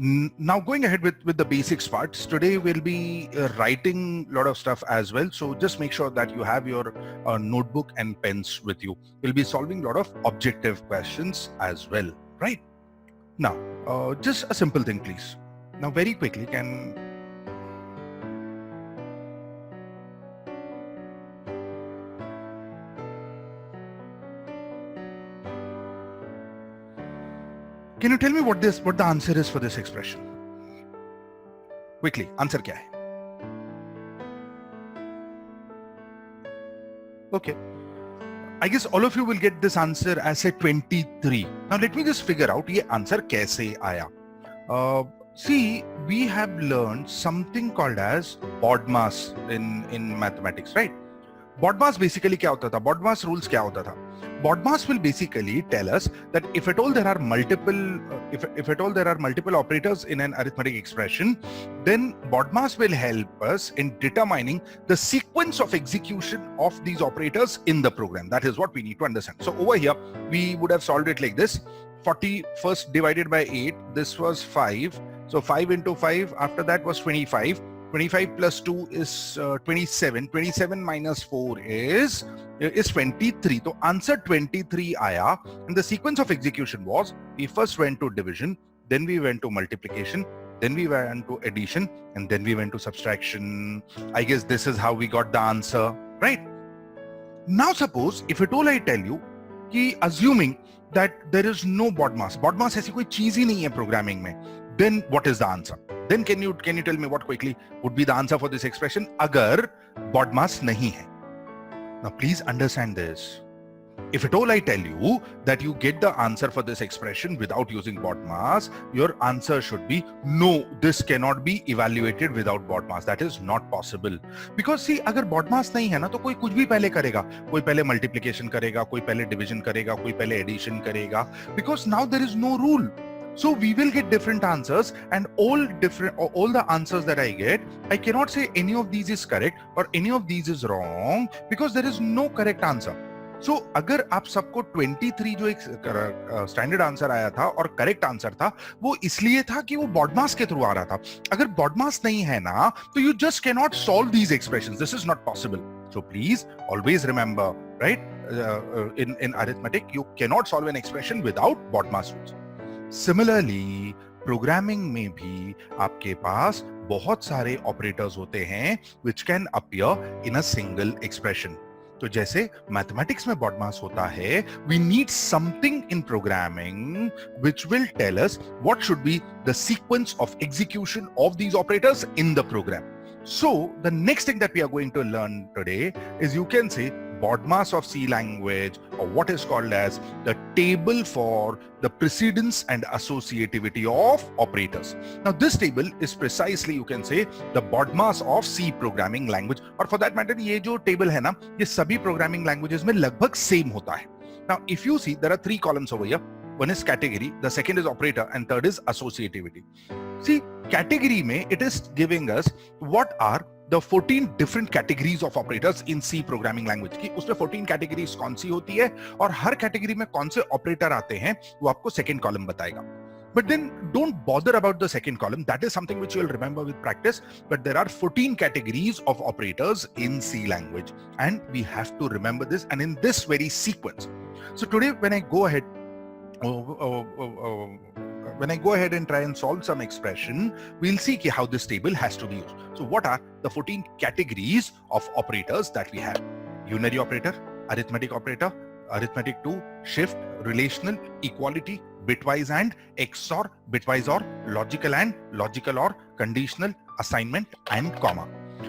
Now going ahead with the basics parts, today we'll be writing a lot of stuff as well. So just make sure that you have your notebook and pens with you. We'll be solving a lot of objective questions as well, right? Now, just a simple thing, please. Now very quickly, can you tell me what the answer is for this expression? Quickly, answer क्या है? Okay. I guess all of you will get this answer as say 23. Now let me just figure out ये answer कैसे आया. See, we have learned something called as BODMAS in mathematics, right? BODMAS basically क्या होता था? BODMAS rules क्या होता था? BODMAS will basically tell us that if at all there are multiple operators in an arithmetic expression, then BODMAS will help us in determining the sequence of execution of these operators in the program. That is what we need to understand. So over here, we would have solved it like this. 40 first divided by 8, this was 5. So 5 into 5, after that was 25. 25 plus 2 is 27. 27 minus 4 is 23. So answer 23 आया. And the sequence of execution was, we first went to division, then we went to multiplication, then we went to addition, and then we went to subtraction. I guess this is how we got the answer, right? Now suppose, if at all I tell you, कि assuming that there is no BODMAS ऐसी कोई चीज ही नहीं है programming में, then what is the answer? Then can you tell me what quickly would be the answer for this expression अगर BODMAS नहीं है? Now please understand this. If at all I tell you that you get the answer for this expression without using BODMAS, your answer should be no, this cannot be evaluated without BODMAS. That is not possible. Because see, अगर BODMAS नहीं है ना तो कोई कुछ भी पहले करेगा. कोई पहले multiplication करेगा, कोई पहले division करेगा, कोई पहले addition करेगा. Because now there is no rule. So we will get different answers, and all the answers that I get, I cannot say any of these is correct or any of these is wrong because there is no correct answer. So अगर आप सबको 23 जो एक standard answer आया था और correct answer था, वो इसलिए था कि वो BODMAS के थ्रू आ रहा था. अगर BODMAS नहीं है ना, तो you just cannot solve these expressions. This is not possible. So please always remember, right? In arithmetic, you cannot solve an expression without BODMAS rules. Similarly, programming में भी आपके पास बहुत सारे ऑपरेटर्स होते हैं which can appear in a single expression. तो जैसे mathematics में BODMAS होता है, we need something in programming which will tell us what should be the sequence of execution of these operators in the program. So the next thing that we are going to learn today is, you can say, BODMAS of C language, or what is called as the table for the precedence and associativity of operators. Now this table is precisely, you can say, the BODMAS of C programming language, or for that matter ये जो table है ना, ये सभी programming languages में लगभग same होता है. Now if you see, there are 3 columns over here. One is category, the second is operator, and third is associativity. See, category में it is giving us what are the 14 different categories of operators in C programming language. कि उसमें 14 categories कौन सी होती है और हर category में कौन से operator आते हैं, वो आपको second column बताएगा. But then don't bother about the second column. That is something which you will remember with practice. But there are 14 categories of operators in C language, and we have to remember this, and in this very sequence. So today, when I go ahead and try and solve some expression, we'll see how this table has to be used. So what are the 14 categories of operators that we have? Unary operator, arithmetic operator, arithmetic 2, shift, relational, equality, bitwise and, XOR, bitwise or, logical and, logical or, conditional, assignment and comma.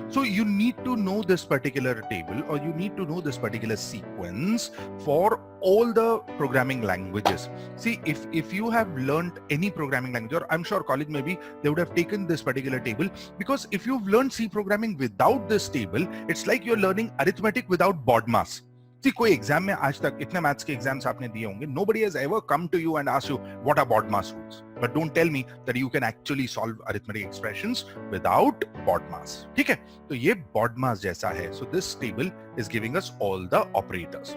So you need to know this particular table, or you need to know this particular sequence for all the programming languages. See, if you have learned any programming language, or I'm sure college maybe they would have taken this particular table, because if you've learned C programming without this table, it's like you're learning arithmetic without BODMAS. See, कोई exam में आज तक इतने maths के exams आपने दिए होंगे, nobody has ever come to you and asked you what are BODMAS rules. But don't tell me that you can actually solve arithmetic expressions without BODMAS. ठीक है? तो ये BODMAS जैसा है. So this table is giving us all the operators.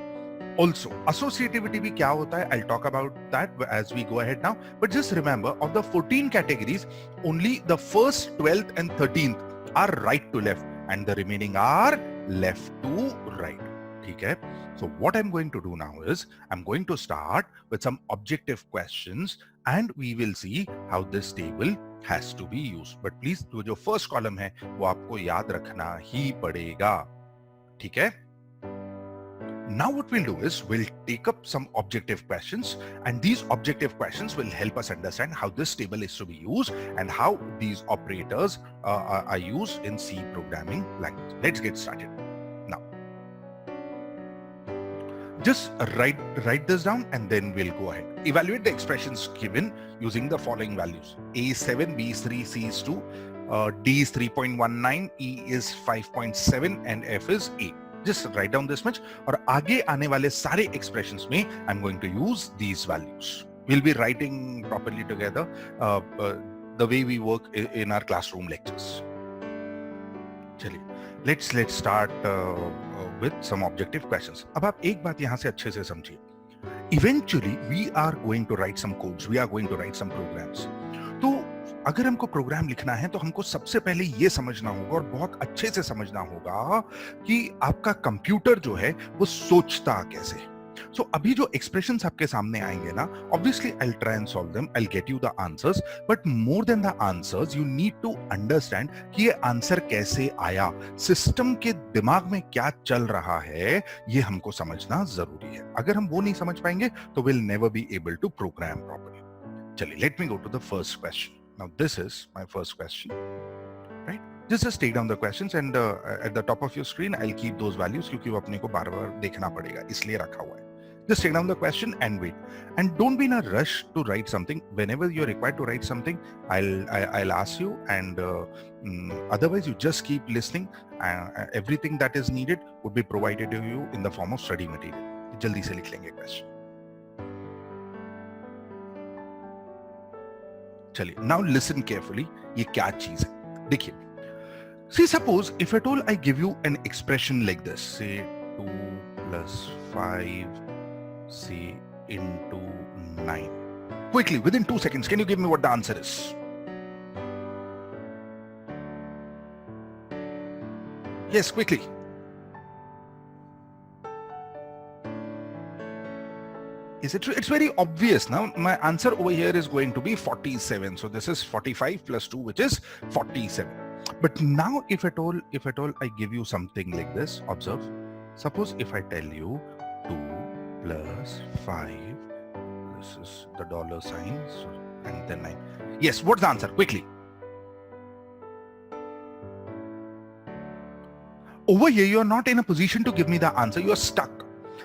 Also, associativity भी क्या होता है? I'll talk about that as we go ahead now. But just remember, of the 14 categories, only the first, 12th, and 13th are right to left, and the remaining are left to right. ठीक है? So what I'm going to do now is I'm going to start with some objective questions, and we will see how this table has to be used. But please, जो first column है, वो आपको याद रखना ही पड़ेगा. ठीक है? Now what we'll do is we'll take up some objective questions, and these objective questions will help us understand how this table is to be used and how these operators are used in C programming language. Let's get started. Now, just write this down and then we'll go ahead. Evaluate the expressions given using the following values. A is 7, B is 3, C is 2, D is 3.19, E is 5.7 and F is 8. Just write down this much. और आगे आने वाले सारे expressions में I'm going to use these values. We'll be writing properly together the way we work in our classroom lectures. चलिए, let's start with some objective questions. अब आप एक बात यहाँ से अच्छे से समझिए. Eventually we are going to write some codes. We are going to write some programs. तो अगर हमको प्रोग्राम लिखना है तो हमको सबसे पहले ये समझना होगा और बहुत अच्छे से समझना होगा कि आपका कंप्यूटर जो है वो सोचता कैसे. सो अभी जो एक्सप्रेशंस आपके सामने आएंगे ना, obviously I will try and solve them, I will get you the answers, but more than the answers you need to understand कि ये आंसर कैसे आया, सिस्टम के दिमाग में क्या चल रहा है, ये हमको समझना जरूरी है. अगर हम वो नहीं समझ पाएंगे तो will never be able to program properly. चलिए, let me go to the first question. Now this is my first question, right? Just take down the questions and at the top of your screen I'll keep those values क्योंकि वो अपने को बार-बार देखना पड़ेगा, इसलिए रखा हुआ है. Just take down the question and wait, and don't be in a rush to write something. Whenever you're required to write something, I'll ask you, and otherwise you just keep listening. Everything that is needed would be provided to you in the form of study material. जल्दी से लिख लेंगे question. चलिए, now listen carefully. ये क्या चीज है? देखिए, see, suppose if at all I give you an expression like this, say 2 plus 5, say into 9. Quickly, within 2 seconds, can you give me what the answer is? Yes, quickly. It's very obvious now. My answer over here is going to be 47. So this is 45 plus 2, which is 47. But now if at all I give you something like this, observe. Suppose if I tell you 2 plus 5, this is the dollar sign, and then 9. Yes, what's the answer? Quickly. Over here, you are not in a position to give me the answer. You are stuck.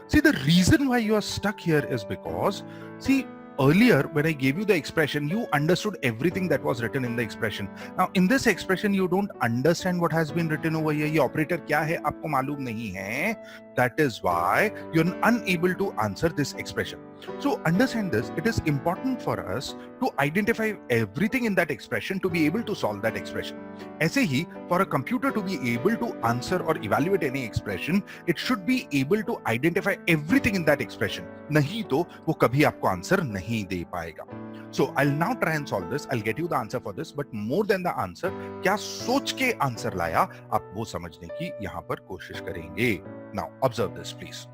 See, the reason why you are stuck here is because, see, earlier when I gave you the expression, you understood everything that was written in the expression. Now, in this expression, you don't understand what has been written over here. ये operator क्या है आपको मालूम नहीं है. That is why you're unable to answer this expression. So understand this. It is important for us to identify everything in that expression to be able to solve that expression. ऐसे ही, for a computer to be able to answer or evaluate any expression, it should be able to identify everything in that expression. नहीं तो वो कभी आपको answer नहीं दे पाएगा. So I'll now try and solve this. I'll get you the answer for this, but more than the answer, क्या सोच के आंसर लाया, आप वो समझने की यहाँ पर कोशिश करेंगे. Now observe this, please.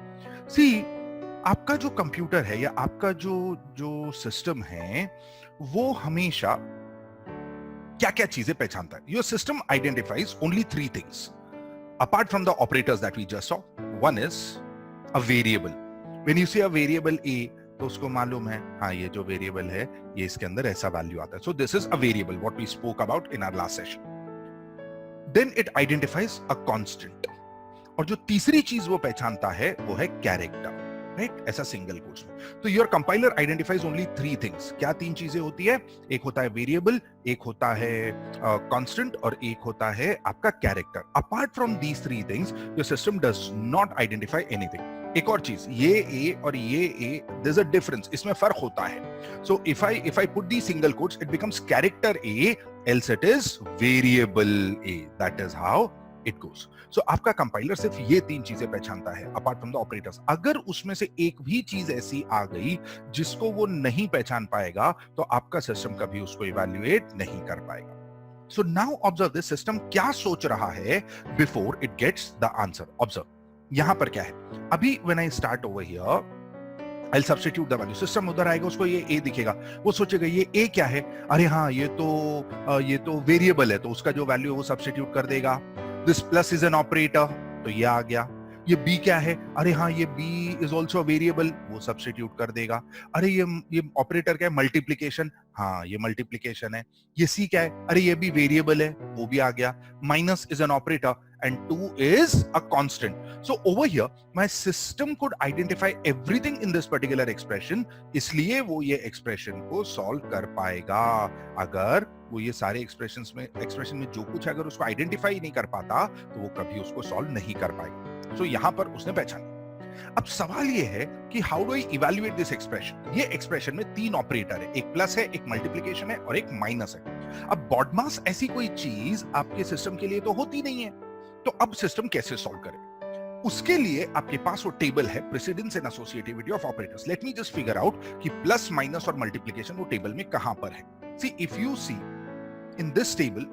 See, आपका जो कंप्यूटर है या आपका जो सिस्टम है, वो हमेशा क्या क्या चीजें पहचानता है. Your system identifies only 3 things apart from the operators that we just saw. One is a variable. When you say a variable A, तो उसको मालूम है, हाँ, ये जो वेरिएबल है ये इसके अंदर ऐसा वैल्यू आता है. So this is a variable, what we spoke about in our last session. Then it identifies a constant. और जो तीसरी चीज वो पहचानता है वो है कैरेक्टर, राइट? ऐसा सिंगल कोट्स में. तो your compiler identifies only 3 things. क्या 3 चीजें होती है? एक होता है वेरिएबल, एक होता है कांस्टेंट और एक होता है आपका character. Apart from these 3 things your system does not identify anything. एक और चीज, ये ए और ये ए, देयर इज अ डिफरेंस, इसमें फर्क होता है. So if I put the single quotes, it becomes character A, else it is variable A. That is how it goes. So आपका कंपाइलर सिर्फ ये 3 चीजें पहचानता है अपार्ट फ्रॉम द ऑपरेटर्स. अगर उसमें से एक भी चीज ऐसी आ गई जिसको वो नहीं पहचान पाएगा तो आपका सिस्टम कभी उसको इवैल्यूएट नहीं कर पाएगा. So now observe this system क्या सोच रहा है before it gets the answer. Observe. यहां पर क्या है? अभी when I start over here, I'll substitute the value. System उधर आएगा, उसको ये a दिखेगा, वो सोचेगा ये a क्या है? अरे हाँ, ये तो वेरिएबल है, तो उसका जो वैल्यू है वो सब्स्टिट्यूट कर देगा. This plus is an operator, तो ये आ गया. ये b क्या है? अरे हाँ, ये b is also a variable, वो सब्स्टिट्यूट कर देगा. अरे ये ऑपरेटर क्या है? मल्टीप्लिकेशन, हाँ ये मल्टीप्लिकेशन है. ये c क्या है? अरे ये भी वेरिएबल है, वो भी आ गया. Minus is an operator and 2 is a constant. So over here my system could identify everything in this particular expression, इसलिए वो ये expression को solve कर पाएगा. अगर वो ये सारे expression में जो कुछ अगर उसको identify ही नहीं कर पाता तो वो कभी उसको solve नहीं कर पाएगा. So यहाँ पर उसने पहचाना. अब सवाल ये है कि how do I evaluate this expression. ये एक्सप्रेशन में 3 ऑपरेटर है, एक प्लस है, एक मल्टीप्लिकेशन है और एक माइनस है. अब बॉडमास ऐसी कोई चीज आपके सिस्टम के लिए तो होती नहीं है, तो अब सिस्टम कैसे सॉल्व करें? उसके लिए आपके पास वो टेबल है, precedence and associativity of operators. Let me just figure out कि प्लस, माइनस और मल्टीप्लिकेशन वो टेबल में कहां पर है. See if you see in this table,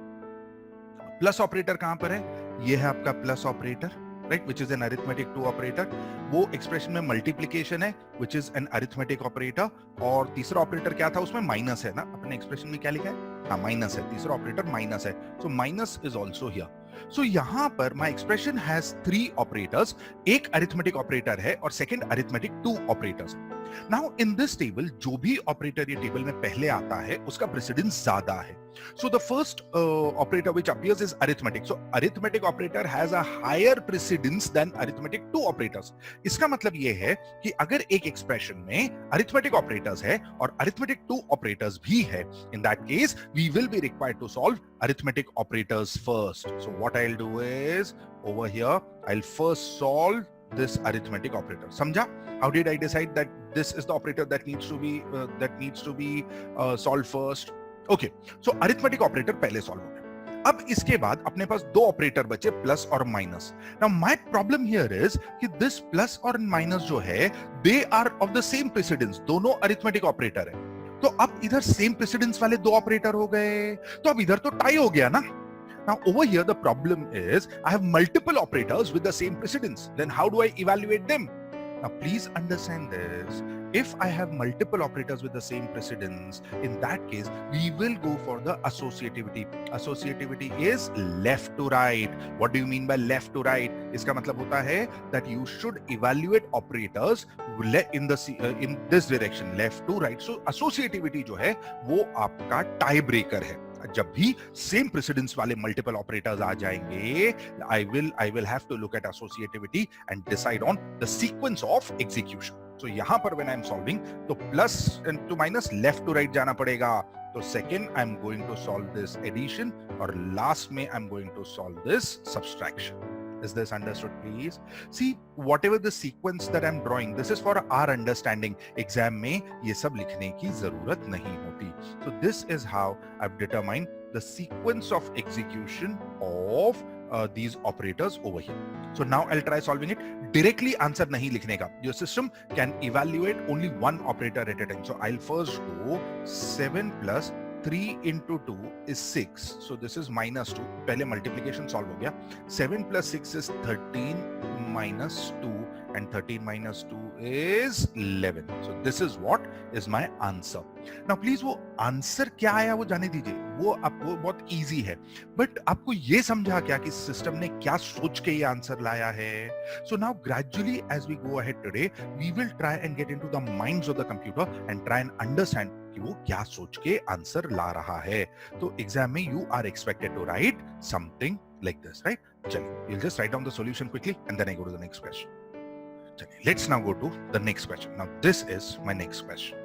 plus operator कहां पर है? ये है आपका plus operator, right, which is an arithmetic 2 operator. वो एक्सप्रेशन में मल्टीप्लिकेशन है, which is an arithmetic operator. और तीसरा ऑपरेटर क्या था उसमें? माइनस है ना. अपने एक्सप्रेशन में क्या लिखा है? हाँ माइनस है. तीसरा ऑपरेटर माइनस है, so minus is also here. So यहाँ पर my expression has 3 operators. एक arithmetic operator है और second arithmetic 2 operators है. Now in this table जो भी operator ये table में पहले आता है उसका precedence ज्यादा है. So the first operator which appears is arithmetic. So arithmetic operator has a higher precedence than arithmetic 2 operators. इसका मतलब ये है कि अगर एक expression में arithmetic operators है और arithmetic 2 operators भी है, in that case we will be required to solve arithmetic operators first. So what I'll do is over here I'll first solve this arithmetic operator. समझा? How did I decide that this is the operator that needs to be solved first? Okay, so arithmetic operator पहले solve हो गया. अब इसके बाद अपने पास 2 operator बचे, plus और minus. Now my problem here is कि this प्लस और माइनस जो है they are of the same precedence. दोनों arithmetic operator है. तो अब इधर सेम प्रेसिडेंस वाले 2 ऑपरेटर हो गए, तो अब इधर तो टाई हो गया ना. Now over here the problem is I have multiple operators with the same precedence. Then how do I evaluate them? Now please understand this. If I have multiple operators with the same precedence, in that case we will go for the associativity. Associativity is left to right. What do you mean by left to right? इसका मतलब होता है that you should evaluate operators in this direction, left to right. So associativity जो है वो आपका tie breaker है. जब भी सेम प्रेसिडेंस वाले मल्टीपल ऑपरेटर्स आ जाएंगे, I will have to look at associativity and decide on the sequence of execution. So यहाँ पर when I'm solving, तो plus and to minus left to right जाना पड़ेगा. तो second I'm going to solve this addition और last में I'm going to solve this subtraction. Is this understood, please? See, whatever the sequence that I'm drawing, this is for our understanding. Exam में ये सब लिखने की जरूरत नहीं होती. So this is how I've determined the sequence of execution of these operators over here. So now I'll try solving it. Directly answer नहीं लिखने का. Your system can evaluate only one operator at a time. So I'll first go 7 plus 3 into 2 is 6. So this is minus 2. पहले multiplication solve हो गया. 7 plus 6 is 13 minus 2 and 13 minus 2 is 11. So this is what is my answer. Now please वो answer क्या आया वो जाने दीजिए. वो आपको बहुत easy है. But आपको ये समझा क्या कि सिस्टम ने क्या सोच के ये आंसर लाया है? So now gradually as we go ahead today, we will try and get into the minds of the computer and try and understand कि वो क्या सोच के आंसर ला रहा है. तो एग्जाम में you are expected to write something like this, right? चलिए, you'll just write down the solution quickly and then I go to the next question. चलिए, let's now go to the next question. Now this is my next question.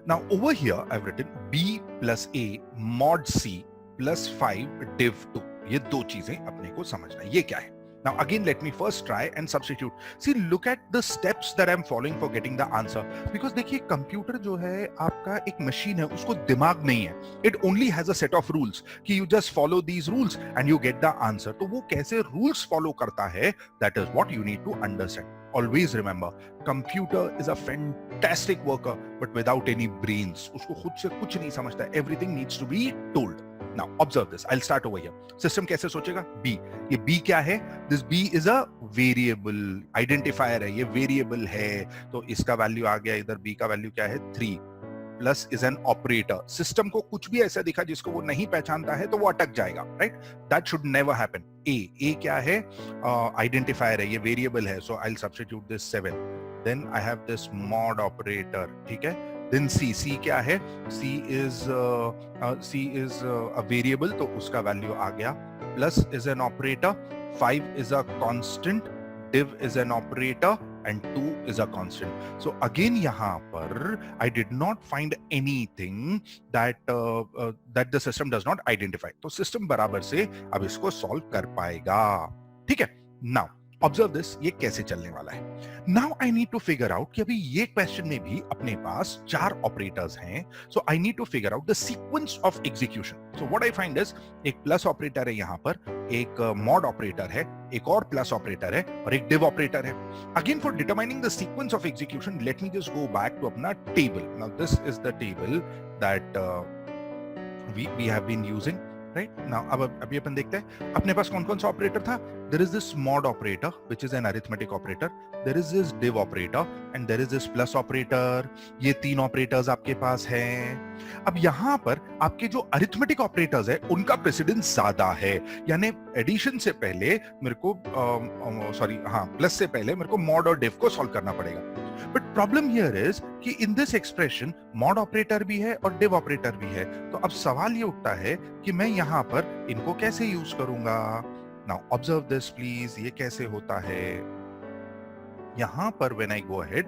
Now over here I've written b plus a mod c plus 5 div 2. ये दो चीजें अपने को समझना है. ये क्या है? Now again, let me first try and substitute. See, look at the steps that I'm following for getting the answer. Because देखिए, कंप्यूटर जो है आपका एक मशीन है, उसको दिमाग नहीं है. It only has a set of rules कि you just follow these rules and you get the answer. तो वो कैसे rules follow करता है, that is what you need to understand. Always remember, computer is a fantastic worker, but without any brains. उसको खुद से कुछ नहीं समझता. Everything needs to be told. Now observe this. I'll start over here. System कैसे सोचेगा? B. ये B क्या है? This B is a variable. Identifier है. ये variable है. तो इसका value आ गया इधर. B का value क्या है? 3. Plus is an operator. System को कुछ भी ऐसा दिखा जिसको वो नहीं पहचानता है तो वो अटक जाएगा. Right? That should never happen. A क्या है? Identifier है. ये variable है. So I'll substitute this 7. Then I have this mod operator. ठीक है? Then C क्या है? C is a variable, तो उसका value आ गया. Plus is an operator. 5 is a constant. Div is an operator. And 2 is a constant. So again यहाँ पर I did not find anything that that the system does not identify. तो system बराबर से अब इसको solve कर पाएगा. ठीक है? Now observe this, ये कैसे चलने वाला है. Now I need to figure out कि अभी ये question में भी अपने पास 4 operators हैं. So I need to figure out the sequence of execution. So what I find is एक plus operator है यहाँ पर, एक mod operator है, एक और plus operator है और एक div operator है. Again, for determining the sequence of execution, let me just go back to अपना table. Now this is the table that we have been using. Right now, अब अभी अपन देखते हैं अपने पास कौन कौन सा ऑपरेटर था. There is this mod operator, which is an arithmetic operator. There is this div operator, and there is this plus operator. ये 3 ऑपरेटर्स आपके पास हैं. अब यहाँ पर आपके जो अरिथमेटिक ऑपरेटर्स है उनका प्रेसिडेंस ज्यादा है. यानी एडिशन से पहले मेरे को प्लस से पहले मेरे को mod और div को सॉल्व करना पड़ेगा. बट प्रॉब्लम हियर इज कि in this expression mod operator भी है और div ऑपरेटर भी है. तो अब सवाल ये उठता है कि मैं यहाँ पर इनको कैसे यूज करूंगा. Now observe this please. ये कैसे होता है यहाँ पर. When I go ahead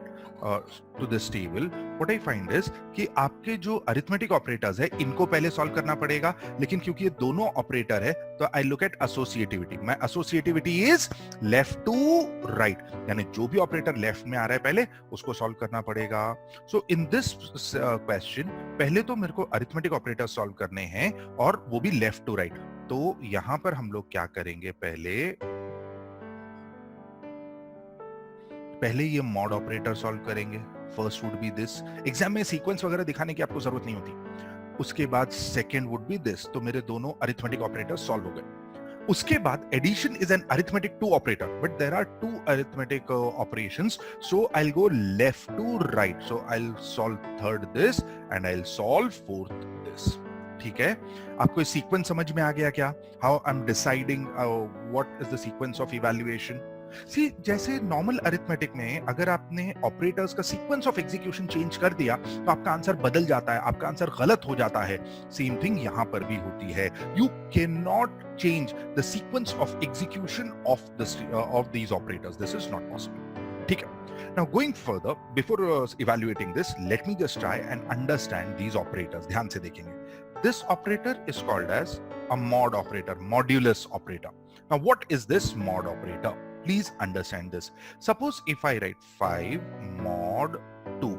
to this table, what I find is कि आपके जो अरिथमेटिक ऑपरेटर्स है इनको पहले सॉल्व करना पड़ेगा. लेकिन क्योंकि ये दोनों ऑपरेटर है तो I look at associativity. My associativity is left to right, यानी जो भी ऑपरेटर लेफ्ट में आ रहा है पहले उसको सॉल्व करना पड़ेगा. सो इन दिस क्वेश्चन पहले तो मेरे को अरिथमेटिक ऑपरेटर सॉल्व करने हैं और वो भी लेफ्ट टू राइट. तो यहां पर हम लोग क्या करेंगे, पहले ये mod ऑपरेटर सॉल्व करेंगे. First would be this. Exam में सीक्वेंस वगैरह दिखाने की आपको जरूरत नहीं होती. उसके बाद सेकंड वुड बी दिस. तो मेरे दोनों अरिथमेटिक ऑपरेटर सॉल्व हो गए. उसके बाद addition is an arithmetic 2 operator, but there are 2 arithmetic operations. So I will go left to right. So I will solve third this and I will solve fourth this. ठीक है, आपको sequence समझ में आ गया क्या? How I am deciding what is the sequence of evaluation. See, जैसे normal arithmetic में अगर आपने ऑपरेटर्स का सीक्वेंस ऑफ एग्जीक्यूशन चेंज कर दिया तो आपका आंसर बदल जाता है, आपका आंसर गलत हो जाता है. सेम थिंग यहां पर भी होती है. You can not change the sequence of execution of these operators. This is not possible. ठीक है. Now going further, before evaluating this, let me just try and understand these operators. ध्यान से देखेंगे. This operator is called as a mod operator, modulus operator. Now what is this mod operator? Please understand this. Suppose if I write 5 mod 2,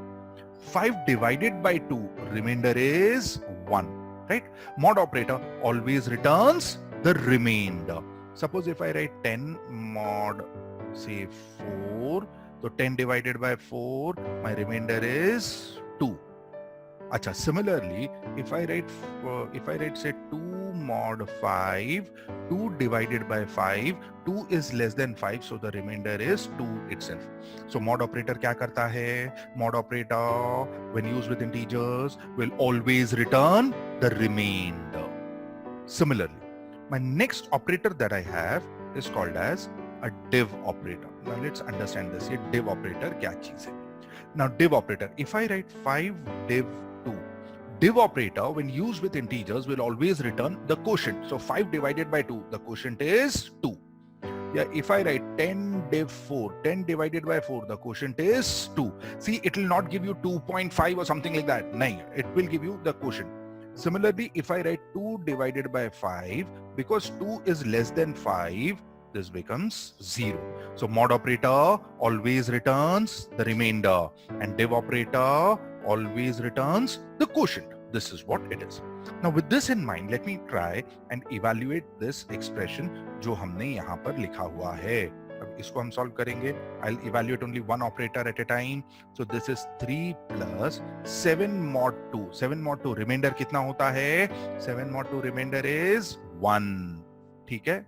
5 divided by 2, remainder is 1, right? Mod operator always returns the remainder. Suppose if I write 10 mod, say 4, so 10 divided by 4, my remainder is 2. Acha, similarly, if I write say 2 mod 5, 2 divided by 5, 2 is less than 5, so the remainder is 2 itself. So mod operator क्या करता है? Mod operator, when used with integers, will always return the remainder. Similarly, my next operator that I have is called as a div operator. Now let's understand this. ये div operator क्या चीज है? Now div operator, if I write 5 div 2, div operator when used with integers will always return the quotient. So 5 divided by 2, the quotient is 2. Yeah, if I write 10 div 4, 10 divided by 4, the quotient is 2. See, it will not give you 2.5 or something like that. No, it will give you the quotient. Similarly, if I write 2 divided by 5, because 2 is less than 5, this becomes 0. So mod operator always returns the remainder and div operator always returns the quotient. This is what it is. Now with this in mind, let me try and evaluate this expression जो हमने यहाँ पर लिखा हुआ है. अब इसको हम solve करेंगे. I'll evaluate only one operator at a time. So this is 3 plus 7 mod 2. 7 mod 2 remainder कितना होता है? 7 mod 2 remainder is 1. ठीक है?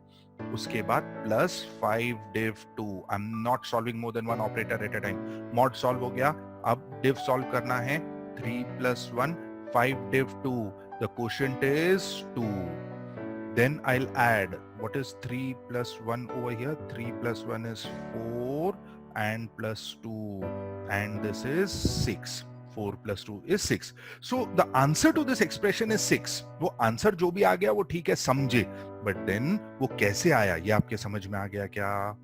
उसके बाद plus 5 div 2. I'm not solving more than one operator at a time. Mod solve हो गया. अब div solve करना है. 3 plus 1, 5 div 2. The quotient is 2. Then I'll add, what is 3 plus 1 over here? 3 plus 1 is 4 and plus 2. And this is 6. 4 plus 2 is 6. So the answer to this expression is 6. वो answer जो भी आ गया वो ठीक है समझे. But then वो कैसे आया ये आपके समझ में आ गया क्या?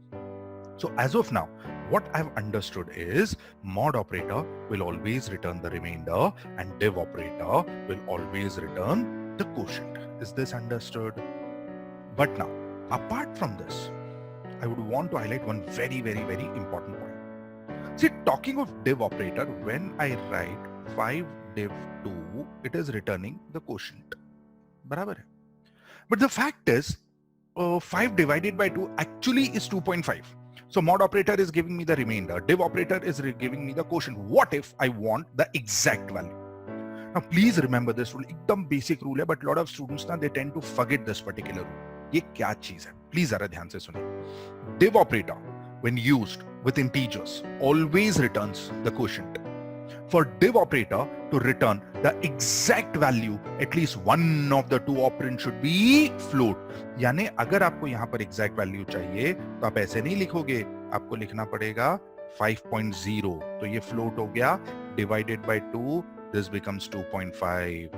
So as of now, what I've understood is mod operator will always return the remainder and div operator will always return the quotient. Is this understood? But now, apart from this, I would want to highlight one very important point. See, talking of div operator, when I write 5 div 2, it is returning the quotient. बराबर है. But the fact is, 5 divided by 2 actually is 2.5. So mod operator is giving me the remainder. Div operator is giving me the quotient. What if I want the exact value? Now please remember this rule. एकदम basic rule है, but lot of students ना they tend to forget this particular rule. ये क्या चीज है? Please जरा ध्यान से सुनिए. Div operator, when used with integers, always returns the quotient. For div operator to return the exact value, at least one of the two operands should be float. यानी अगर आपको यहाँ पर exact value चाहिए, तो आप ऐसे नहीं लिखोगे. आपको लिखना पड़ेगा 5.0. तो ये float हो गया. Divided by 2, this becomes 2.5.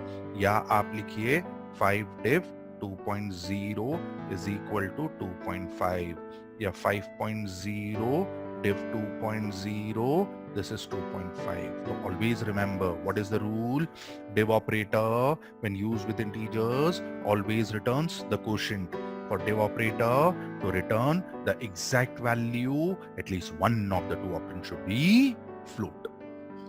या आप लिखिए 5 div 2.0 is equal to 2.5. या 5.0 div 2.0, this is 2.5. So always remember, what is the rule? Div operator, when used with integers, always returns the quotient. For div operator to return the exact value, at least one of the two operands should be float.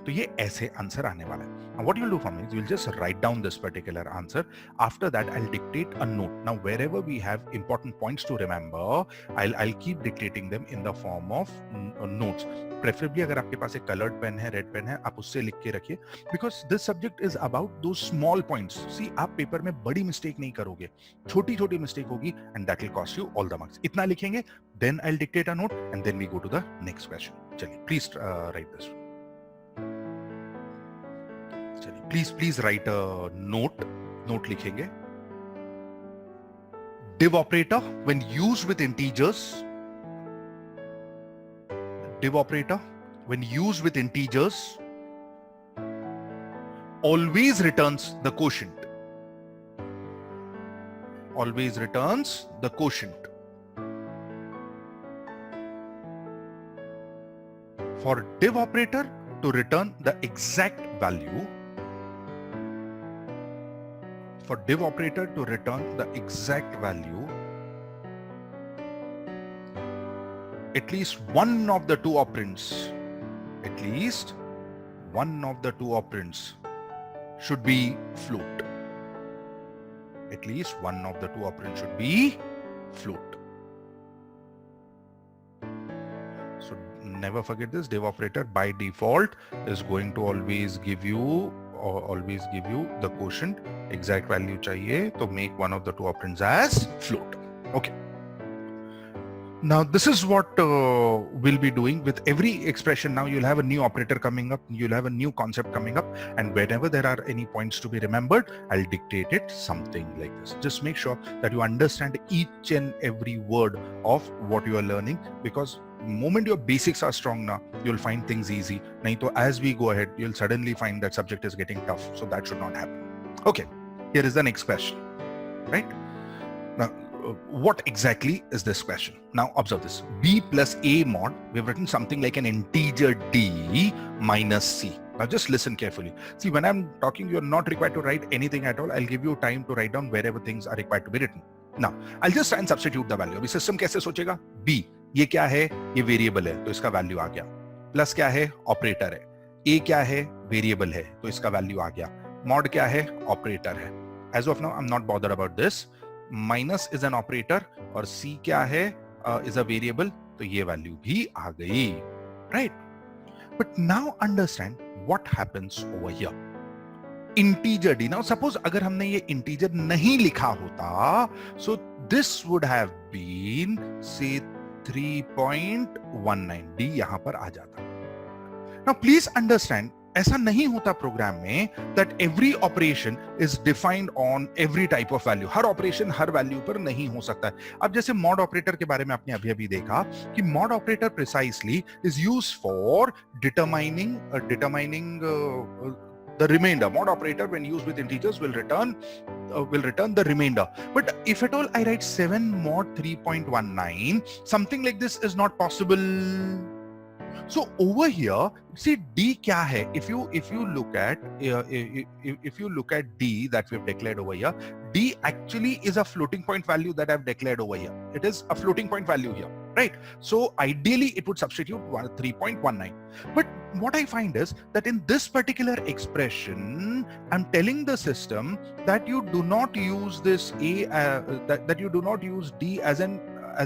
तो ये ऐसे answer आने वाला है. Now what you'll do for me is you'll just write down this particular answer. After that, I'll dictate a note. Now wherever we have important points to remember, I'll keep dictating them in the form of notes. Preferably अगर आपके पास एक colored pen है, red pen है, आप उससे लिख के रखिए. Because this subject is about those small points. See, आप पेपर में बड़ी mistake नहीं करोगे. छोटी-छोटी mistake होगी and that will cost you all the marks. इतना लिखेंगे, then I'll dictate a note and then we go to the next question. चलिए, please write this. Please write a note लिखेंगे. Div operator when used with integers, always returns the quotient. For div operator to return the exact value, at least one of the two operands should be float. At least one of the two operands should be float. So never forget this. Div operator by default is going to always give you the quotient. Exact value चाहिए, तो make one of the two operands as float. Okay. Now this is what we'll be doing with every expression. Now you'll have a new operator coming up, you'll have a new concept coming up, and whenever there are any points to be remembered, I'll dictate it something like this. Just make sure that you understand each and every word of what you are learning, because the moment your basics are strong now, you'll find things easy. Nahin to as we go ahead, you'll suddenly find that subject is getting tough. So that should not happen. Okay, here is the next question, right? Now, what exactly is this question? Now observe this. B plus A mod, we've written something like an integer D minus C. Now just listen carefully. See, when I'm talking, you're not required to write anything at all. I'll give you time to write down wherever things are required to be written. Now I'll just try and substitute the value. अभी system कैसे सोचेगा? B ये क्या है? ये variable है तो इसका वैल्यू आ गया. प्लस क्या है? ऑपरेटर है. A क्या है? वेरिएबल है तो इसका वैल्यू आ गया. मॉड क्या है? ऑपरेटर है. As of now I'm not bothered about this. Minus is an operator और C क्या है? इज अ वेरिएबल तो ये वैल्यू भी आ गई. Right? But now understand what happens over here. Integer d. Now suppose अगर हमने ये इंटीजर नहीं लिखा होता, so this would have been say 3.19. D यहां पर आ जाता. नाउ प्लीज अंडरस्टैंड, ऐसा नहीं होता प्रोग्राम में that every operation is defined on every type of value. Her operation her value पर नहीं हो सकता है. अब जैसे मॉड ऑपरेटर के बारे में आपने अभी अभी देखा कि mod operator precisely is used for determining the remainder. Mod operator when used with integers will return the remainder. But if at all I write 7 mod 3.19, something like this is not possible. So over here, see D क्या है? If you look at D that we've declared over here, D actually is a floating point value that I've declared over here. It is a floating point value here, right? So ideally it would substitute 3.19. But what I find is that in this particular expression, I'm telling the system that you do not use this that you do not use D as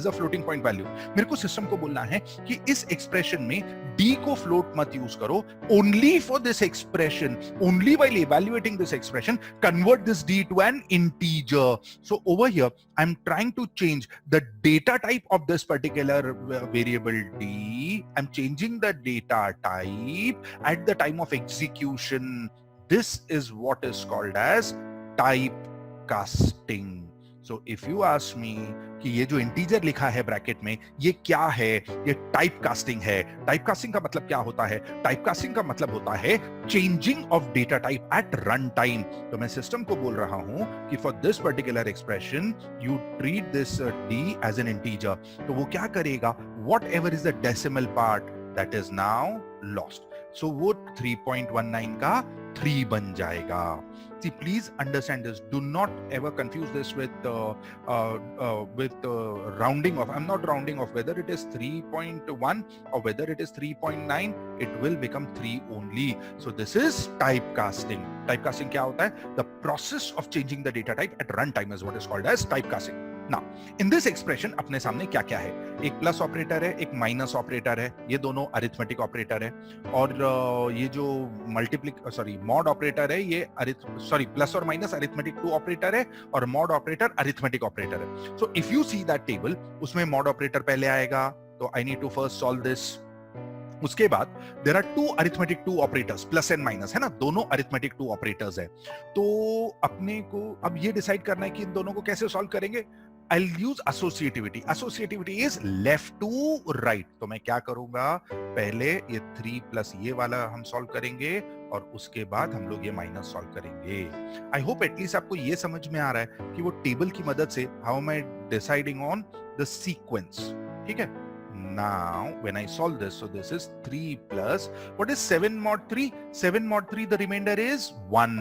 a floating point value. मेरे को system को बोलना है कि इस expression में D को float मत यूज करो. Only for this expression, only while evaluating this expression, convert this D to an integer. So over here, I'm trying to change the data type of this particular variable D. I'm changing the data type at the time of execution. This is what is called as typecasting. So if you ask me कि ये जो integer लिखा है bracket में ये क्या है, ये टाइप कास्टिंग है. टाइप कास्टिंग का मतलब क्या होता है? टाइप कास्टिंग का मतलब होता है changing of data type at run time. तो मैं सिस्टम को बोल रहा हूं कि for this particular expression you treat this D as an integer. तो वो क्या करेगा? Whatever is the decimal part that is now lost. So वो 3.19 का 3 बन जाएगा. See, please understand this. Do not ever confuse this with rounding off. I'm not rounding off. Whether it is 3.1 or whether it is 3.9, it will become 3 only. So this is typecasting. Typecasting क्या होता है? The process of changing the data type at runtime is what is called as typecasting. Now, in this expression अपने सामने क्या क्या है? एक plus operator है, एक माइनस ऑपरेटर है. ये दोनों अरिथमेटिक ऑपरेटर है. और ये जो मॉड ऑपरेटर है, ये प्लस और माइनस अरिथमेटिक 2 ऑपरेटर है और मॉड ऑपरेटर अरिथमेटिक ऑपरेटर है. So if you see that table, उसमें मॉड ऑपरेटर पहले आएगा. तो I need to first solve this. उसके बाद there are 2 arithmetic 2 operators, plus and minus है ना, दोनों अरिथमेटिक 2 ऑपरेटर्स है. तो अपने को अब ये डिसाइड करना है कि इन दोनों को कैसे सॉल्व करेंगे. I'll use associativity. Associativity is left to right. तो मैं क्या करूंगा? पहले ये 3 प्लस ये वाला हम सॉल्व करेंगे और उसके बाद हम लोग ये माइनस सॉल्व करेंगे. आई होप एटलीस्ट आपको ये समझ में आ रहा है कि वो टेबल की मदद से how am I deciding on the sequence. ठीक है. Now when I solve this, so this is 3 plus, what is 7 mod 3? 7 mod 3, the remainder is 1.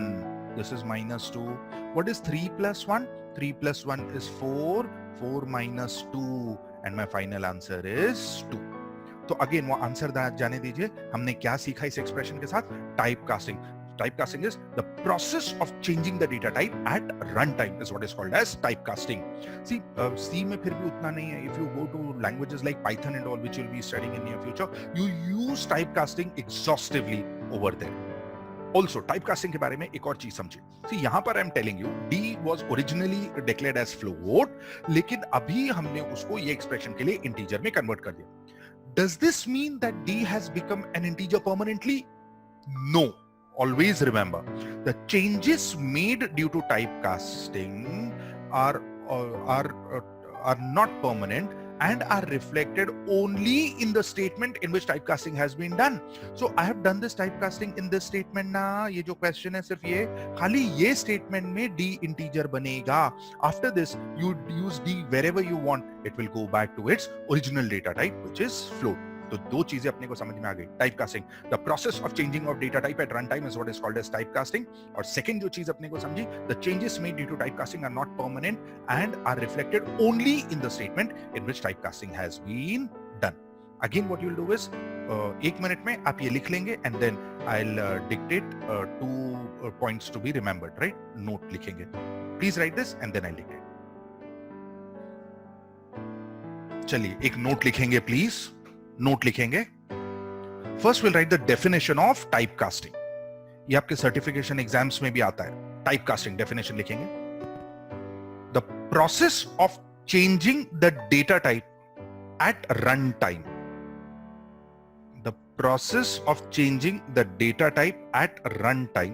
This is minus 2. What is 3 plus 1? 3 plus 1 is 4. 4 minus 2, and my final answer is 2. तो again वो answer जाने दीजिए. हमने क्या सीखा इस expression के साथ? Type casting. Typecasting is the process of changing the data type at runtime is what is called as typecasting. See, C में फिर भी उतना नहीं है. If you go to languages like Python and all, which you'll be studying in near future, you use typecasting exhaustively over there. Also, typecasting के बारे में एक और चीज समझिए. See, यहाँ पर I'm telling you, D was originally declared as float, लेकिन अभी हमने उसको ये एक्सप्रेशन के लिए इंटीजर में कन्वर्ट कर दिया. Does this mean that D has become an integer permanently? No. Always remember, the changes made due to typecasting are not permanent and are reflected only in the statement in which typecasting has been done. So I have done this typecasting in this statement ना. ये जो question है सिर्फ ये खाली ये statement में D integer बनेगा. After this, you use D wherever you want. It will go back to its original data type, which is float. तो दो चीजें अपने को समझ में आ गई. Type casting, the process of changing of data type at run time is what is called as type casting. और सेकंड जो चीज अपने को समझी, the changes made due to type casting are not permanent and are reflected only in the statement in which type casting has been done. Again what you will do is, 1 minute में आप ये लिख लेंगे and then I will dictate 2 points to be remembered, right? Note लिखेंगे. Please write this and then I dictate. चलिए एक note लिखेंगे, please note लिखेंगे. First will write the definition of type casting. ये आपके सर्टिफिकेशन एग्जाम्स में भी आता है. टाइप कास्टिंग डेफिनेशन लिखेंगे. The process of changing the data type at run time. The process of changing the data type at run time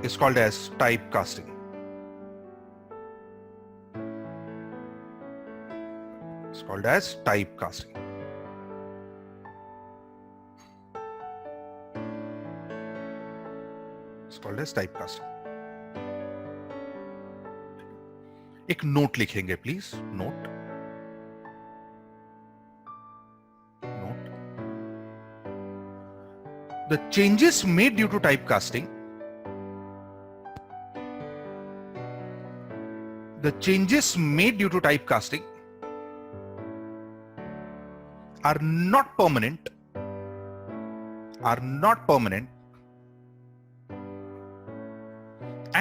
is called as typecasting. It's called as typecasting. It's called as typecasting. एक note लिखेंगे please. Note. Note. The changes made due to typecasting. The changes made due to typecasting are not permanent,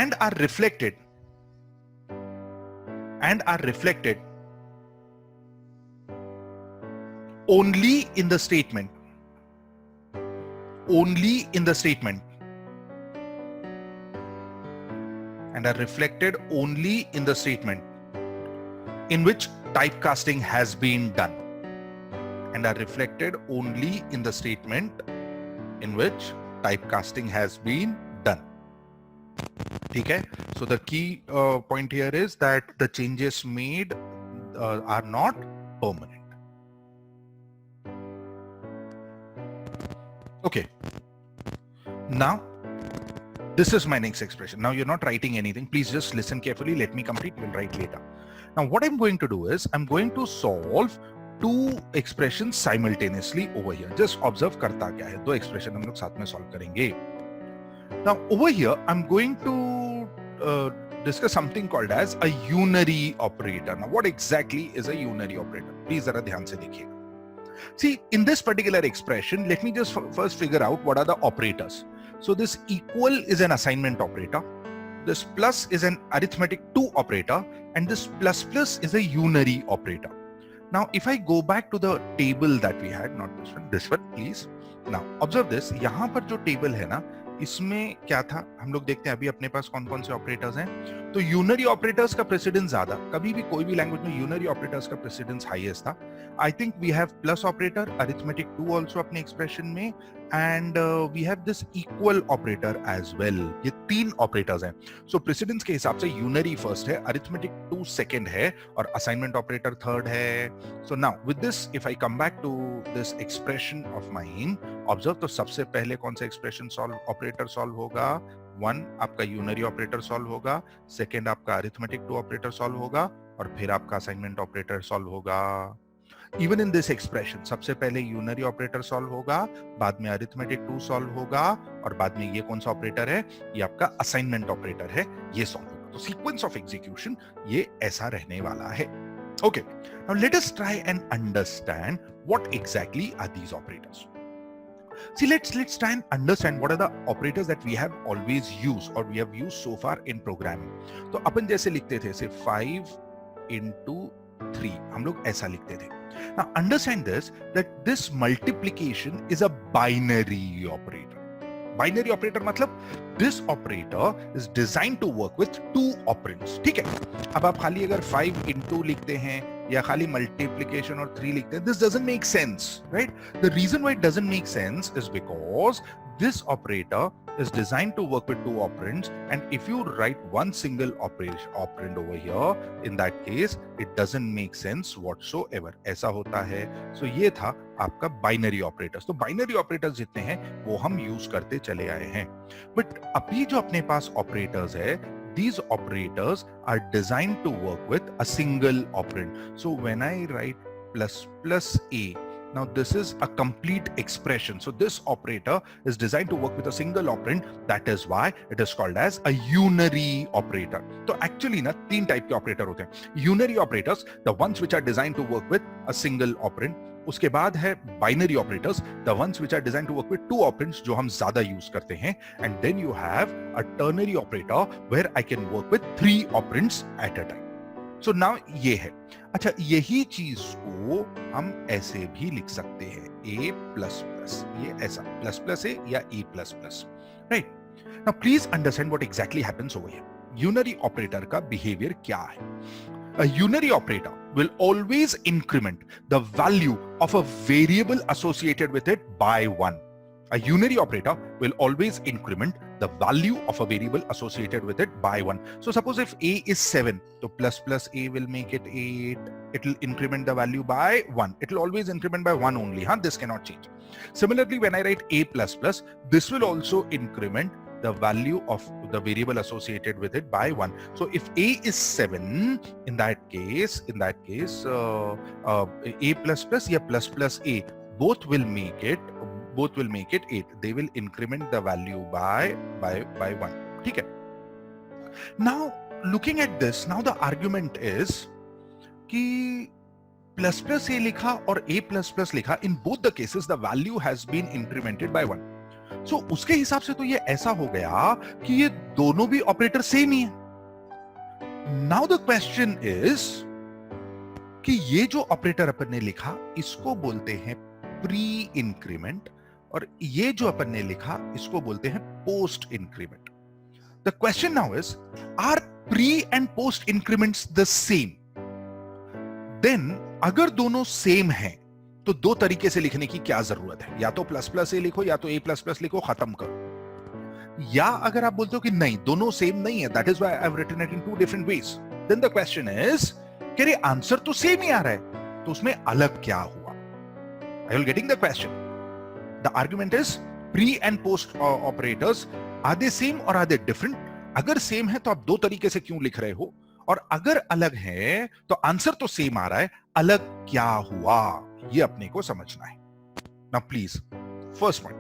and are reflected only in the statement, and are reflected only in the statement in which typecasting has been done, and are reflected only in the statement in which typecasting has been done. ठीक है? So the key point here is that the changes made are not permanent. Okay. Now this is my next expression. Now you're not writing anything. Please just listen carefully. Let me complete. We'll write later. Now what I'm going to do is I'm going to solve 2 expressions simultaneously over here. Just observe करता क्या है. 2 expression हम लोग साथ में solve करेंगे. Now over here I'm going to discuss something called as a unary operator. Now what exactly is a unary operator? Please जरा ध्यान से देखिएगा. See, in this particular expression, let me just first figure out what are the operators. So this equal is an assignment operator. This plus is an arithmetic 2 operator, and this plus plus is a unary operator. Now, if I go back to the table that we had, not this one, please. Now, observe this. यहाँ पर जो table है ना, इसमें क्या था? हम लोग देखते हैं अभी अपने पास कौन कौन से ऑपरेटर्स हैं. तो यूनरी ऑपरेटर्स का प्रेसिडेंस ज्यादा. कभी भी कोई भी लैंग्वेज में यूनरी ऑपरेटर्स का प्रेसिडेंस हाईएस्ट था. I think we have plus operator, arithmetic 2 also अपने एक्सप्रेशन में, and we have this equal operator as well. ये 3 ऑपरेटर्स हैं. सो प्रेसिडेंस के हिसाब से यूनरी फर्स्ट है, अरिथमेटिक 2 सेकंड है, और असाइनमेंट ऑपरेटर थर्ड है. So now with this if I come back to this expression of mine, observe, तो सबसे पहले कौन सा एक्सप्रेशन ऑपरेटर सॉल्व होगा? 1 आपका यूनरी ऑपरेटर सॉल्व होगा, सेकंड आपका अरिथमेटिक 2 ऑपरेटर सॉल्व होगा, और फिर आपका असाइनमेंट ऑपरेटर सॉल्व होगा. इवन इन दिस एक्सप्रेशन सबसे पहले यूनरी ऑपरेटर सॉल्व होगा, बाद में अरिथमेटिक 2 सॉल्व होगा, और बाद में ये कौन सा ऑपरेटर है? ये आपका असाइनमेंट ऑपरेटर है, ये सॉल्व होगा. तो सीक्वेंस ऑफ एग्जीक्यूशन ये ऐसा रहने वाला है. Okay, now let us try and understand what exactly are these operators. See, let's try and understand what are the operators that we have always used or we have used so far in programming. तो अपन जैसे लिखते थे, say 5 into 3, हम लोग ऐसा लिखते थे. Now understand this, that this multiplication is a binary operator. Binary operator मतलब this operator is designed to work with 2 operands. ठीक है? अब आप खाली अगर 5 into लिखते हैं या खाली multiplication और 3 लिखते हैं, this doesn't make sense, right? The reason why it doesn't make sense is because this operator is designed to work with 2 operands, and if you write one single operand over here, in that case it doesn't make sense whatsoever. ऐसा होता है. So ये था आपका binary operators. तो binary operators जितने हैं वो हम यूज करते चले आए हैं. But अभी जो अपने पास operators है, these operators are designed to work with a single operand. So when I write plus plus a, now this is a complete expression. So this operator is designed to work with a single operand. That is why it is called as a unary operator. So actually ना तीन type के operator होते हैं. Unary operators, the ones which are designed to work with a single operand. उसके बाद है binary operators, the ones which are designed to work with two operands, जो हम ज्यादा यूज करते हैं. And then you have a ternary operator where I can work with 3 operands at a time. So now ये है. अच्छा, यही चीज को हम ऐसे भी लिख सकते हैं, a प्लस प्लस, ये ऐसा प्लस प्लस ए या a plus plus, right. Now please understand what exactly happens over here. Unary operator का बिहेवियर क्या है? A unary operator will always increment the value of a variable associated with it by 1. A unary operator will always increment the value of a variable associated with it by 1. So suppose if a is 7, so plus plus a will make it 8. It will increment the value by 1. It will always increment by 1 only. This cannot change. Similarly, when I write a plus plus, this will also increment the value of the variable associated with it by 1. So if a is 7, in that case a plus plus या plus plus a both will make it 8. They will increment the value by 1. ठीक है. Now looking at this, now the argument is कि plus plus a लिखा और a plus plus लिखा, in both the cases the value has been incremented by 1. So, उसके हिसाब से तो ये ऐसा हो गया कि ये दोनों भी ऑपरेटर सेम ही है. नाउ द क्वेश्चन इज कि ये जो ऑपरेटर अपन ने लिखा इसको बोलते हैं प्री इंक्रीमेंट, और ये जो अपन ने लिखा इसको बोलते हैं post increment. The question now is, are pre and post increments the same? Then अगर दोनों सेम हैं तो दो तरीके से लिखने की क्या जरूरत है? या तो प्लस प्लस ए लिखो या तो ए प्लस प्लस लिखो, खत्म करो. या अगर आप बोलते हो कि नहीं, दोनों सेम नहीं है, that is why I have written it in 2 different ways, then the question is कि रे आंसर तो सेम ही आ रहा है, तो उसमें अलग क्या हुआ? I will getting the question. The argument is pre and post operators, are they same और आर दे डिफरेंट? अगर सेम है तो आप दो तरीके से क्यों लिख रहे हो, और अगर अलग है तो आंसर तो सेम आ रहा है, अलग क्या हुआ, ये अपने को समझना है. Now please, first point,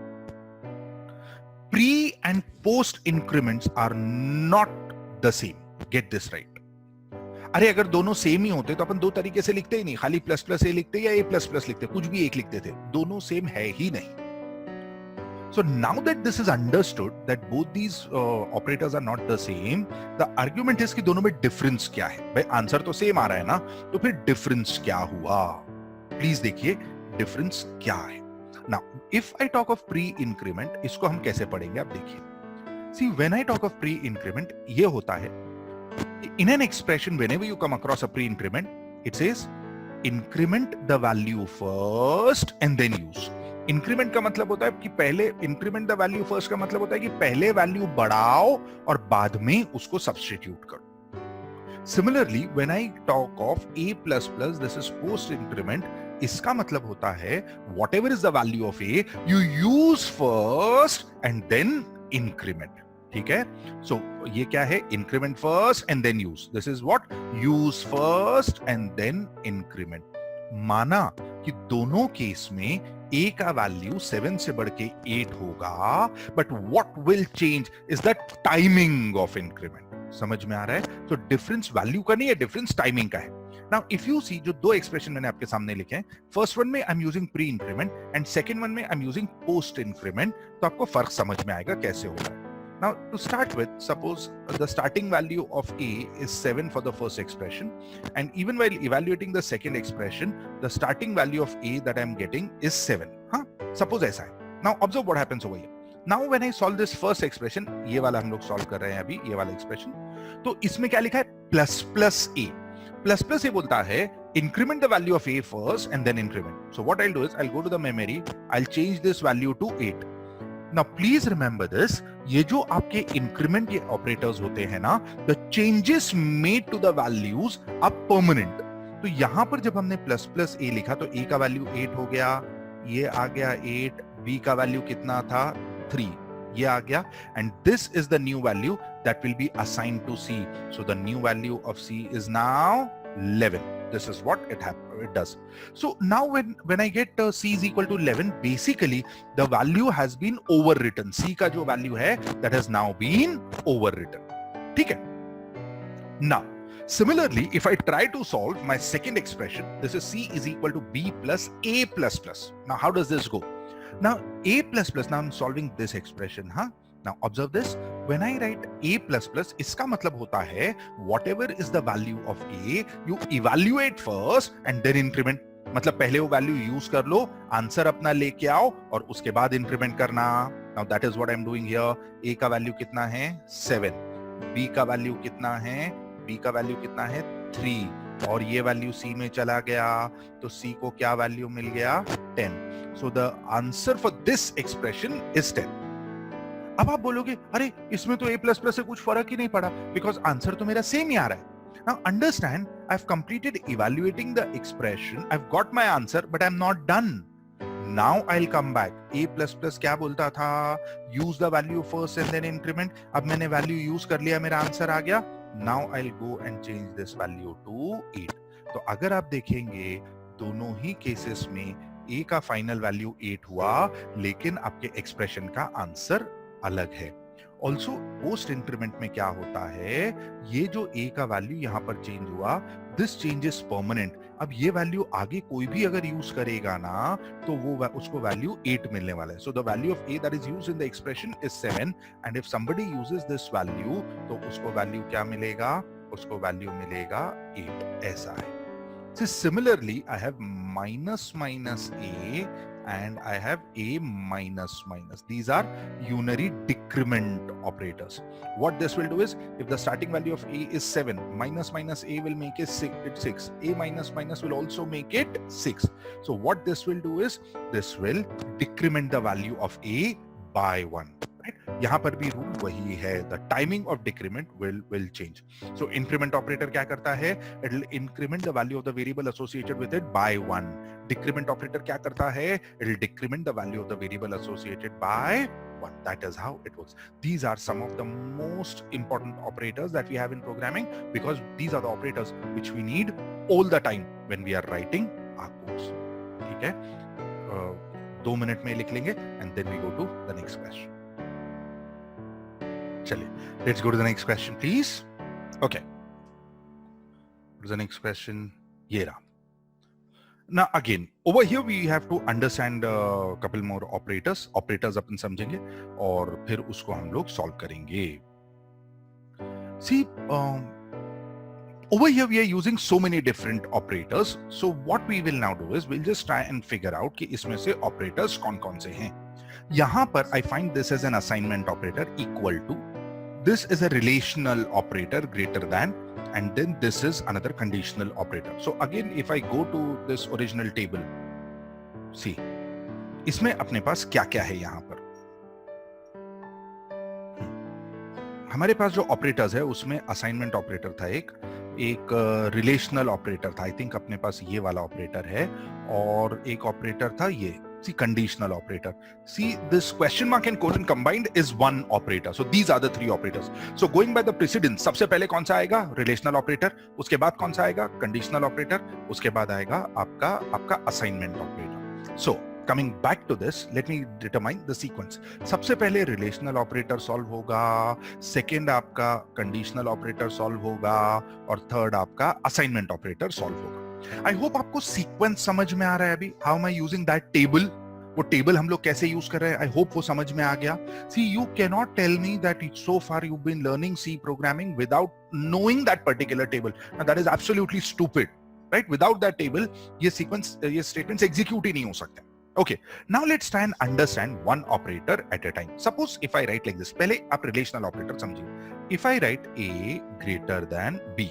pre and post increments are not the same. Get this right. अरे अगर दोनों सेम ही होते तो अपन दो तरीके से लिखते ही नहीं, खाली प्लस प्लस ए लिखते या ए प्लस प्लस लिखते, कुछ भी एक लिखते थे. दोनों सेम है ही नहीं. So now that this is understood that both these operators are not the same, the argument is कि दोनों में difference क्या है? भाई आंसर तो सेम आ रहा है ना, तो फिर difference क्या हुआ? प्लीज देखिए difference क्या है. Now if I talk of pre-increment, इसको हम कैसे पढ़ेंगे आप देखिए. See, when I talk of pre-increment, ये होता है in an expression whenever you come across a pre-increment, it says increment the value first and then use. Increment का मतलब होता है कि पहले इंक्रीमेंट द वैल्यू फर्स्ट का मतलब होता है कि पहले वैल्यू बढ़ाओ और बाद में उसको सब्स्टिट्यूट करो. Similarly when I talk of a plus plus, this is post increment. इसका मतलब होता है whatever is the value of a, you use first and then increment. ठीक है. सो ये क्या है? Increment first and then use. This is what, use first and then increment. माना कि दोनों केस में a का वैल्यू 7 से बढ़ के 8 होगा, but what will change is the timing of increment. समझ में आ रहा है? तो डिफरेंस वैल्यू का नहीं है, डिफरेंस टाइमिंग का है. नाउ इफ यू सी, जो दो एक्सप्रेशन मैंने आपके सामने लिखे हैं, फर्स्ट वन में I am using pre increment and second one में I am using post increment, तो आपको फर्क समझ में आएगा कैसे हो रहा है. Now to start with, suppose the starting value of a is 7 for the first expression, and even while evaluating the second expression, the starting value of a that I am getting is 7. Suppose ऐसा है. Now observe what happens over here. Now when I solve this first expression, ये वाला हम लोग solve कर रहे हैं अभी, ये वाला expression, तो इसमें क्या लिखा है? plus plus a. Plus plus a बोलता है increment the value of a first and then increment. So what I'll do is I'll go to the memory, I'll change this value to 8. Now please remember this, ये जो आपके increment के operators होते हैं ना, the changes made to the values are permanent. तो यहां पर जब हमने प्लस प्लस ए लिखा तो a का वैल्यू 8 हो गया, ये आ गया 8, b का वैल्यू कितना था? 3, ये आ गया, and this is the new value that will be assigned to C. So the new value of C is now 11. This is what it does. So now when I get C is equal to 11, basically the value has been overwritten. C का जो value है, that has now been overwritten. ठीक है? Now, similarly, if I try to solve my second expression, this is C is equal to B plus A plus plus. Now, how does this go? Now, A plus plus, now I'm solving this expression, huh? Now, observe this. When I write A plus plus, इसका मतलब होता है, whatever is the value of A, you evaluate first and then increment. मतलब पहले वो value use कर लो, answer अपना लेके आओ और उसके बाद increment करना. Now, that is what I'm doing here. A का value कितना है? 7. B का value कितना है? B का वैल्यू कितना है? 3 और ये वैल्यू C में चला गया तो C को क्या वैल्यू मिल गया? 10. So the answer for this expression is 10. अब आप बोलोगे अरे इसमें तो A प्लस प्लस से कुछ फर्क ही नहीं पड़ा because आंसर तो मेरा सेम ही आ रहा है. Now understand, I've completed evaluating the expression. I've got my answer, but I'm not done. Now I'll come back. A plus plus क्या बोलता था? Use the value first and then increment. अब मैंने value use कर लिया, मेरा answer आ गया. Now I'll go and change this value to 8. तो अगर आप देखेंगे दोनों ही केसेस में A का फाइनल वैल्यू 8 हुआ, लेकिन आपके एक्सप्रेशन का आंसर अलग है. ऑल्सो पोस्ट इंक्रीमेंट में क्या होता है, ये जो A का वैल्यू यहाँ पर चेंज हुआ, दिस चेंज इज परमानेंट. अब ये वैल्यू आगे कोई भी अगर यूज करेगा ना तो वो उसको वैल्यू 8 मिलने वाला है. So the value of A that is used in the expression is 7 and if somebody uses this value तो उसको वैल्यू क्या मिलेगा? उसको वैल्यू मिलेगा 8. ऐसा है. So similarly, I have minus minus A and I have A minus minus. These are unary decrement operators. What this will do is, if the starting value of A is 7, minus minus A will make it 6. A minus minus will also make it 6. So what this will do is, this will decrement the value of A by 1. Right? यहाँ पर भी rule वही है. The timing of decrement will change. So increment operator क्या करता है? It will increment the value of the variable associated with it by 1. Decrement operator क्या करता है? It will decrement the value of the variable associated by 1. That is how it works. These are some of the most important operators that we have in programming because these are the operators which we need all the time when we are writing our codes. ठीक है? 2 minute में लिख लेंगे and then we go to the next question. चलिए, let's go to the next question, please. Okay. The next question, ये रहा. Now again, over here we have to understand a couple more operators. Operators अपन समझेंगे और फिर उसको हम लोग solve करेंगे. See, over here we are using so many different operators. So what we will now do is we'll just try and figure out कि इसमें से operators कौन-कौन से हैं. यहाँ पर I find this as an assignment operator equal to. This is a relational operator greater than, and then this is another conditional operator. So again, if I go to this original table, see, इसमें अपने पास क्या-क्या है यहाँ पर? हमारे पास जो operators है उसमें असाइनमेंट ऑपरेटर था एक रिलेशनल ऑपरेटर था. आई थिंक अपने पास ये वाला ऑपरेटर है और एक ऑपरेटर था ये. See, conditional operator. See, this question mark and colon combined is one operator. So these are the 3 operators. So going by the precedence, सबसे पहले कौन सा आएगा? Relational operator. उसके बाद कौन सा आएगा? Conditional operator. उसके बाद आएगा आपका assignment operator. So coming back to this, let me determine the sequence. सबसे पहले relational operator solve होगा, second आपका conditional operator solve होगा और third आपका assignment operator solve होगा. I hope आपको सीक्वेंस समझ में आ रहा है अभी. How am I using that table? वो टेबल हम लोग कैसे यूज कर रहे हैं? I hope वो समझ में आ गया. See, you cannot tell me that so far you've been learning C programming without knowing that particular table. Now that is absolutely stupid, right? Without that table, ये sequence, ये statements execute ही नहीं हो सकते. Okay, now let's try and understand one operator at a time. Suppose if I write like this, पहले आप relational operator समझिए. If I write A greater than B.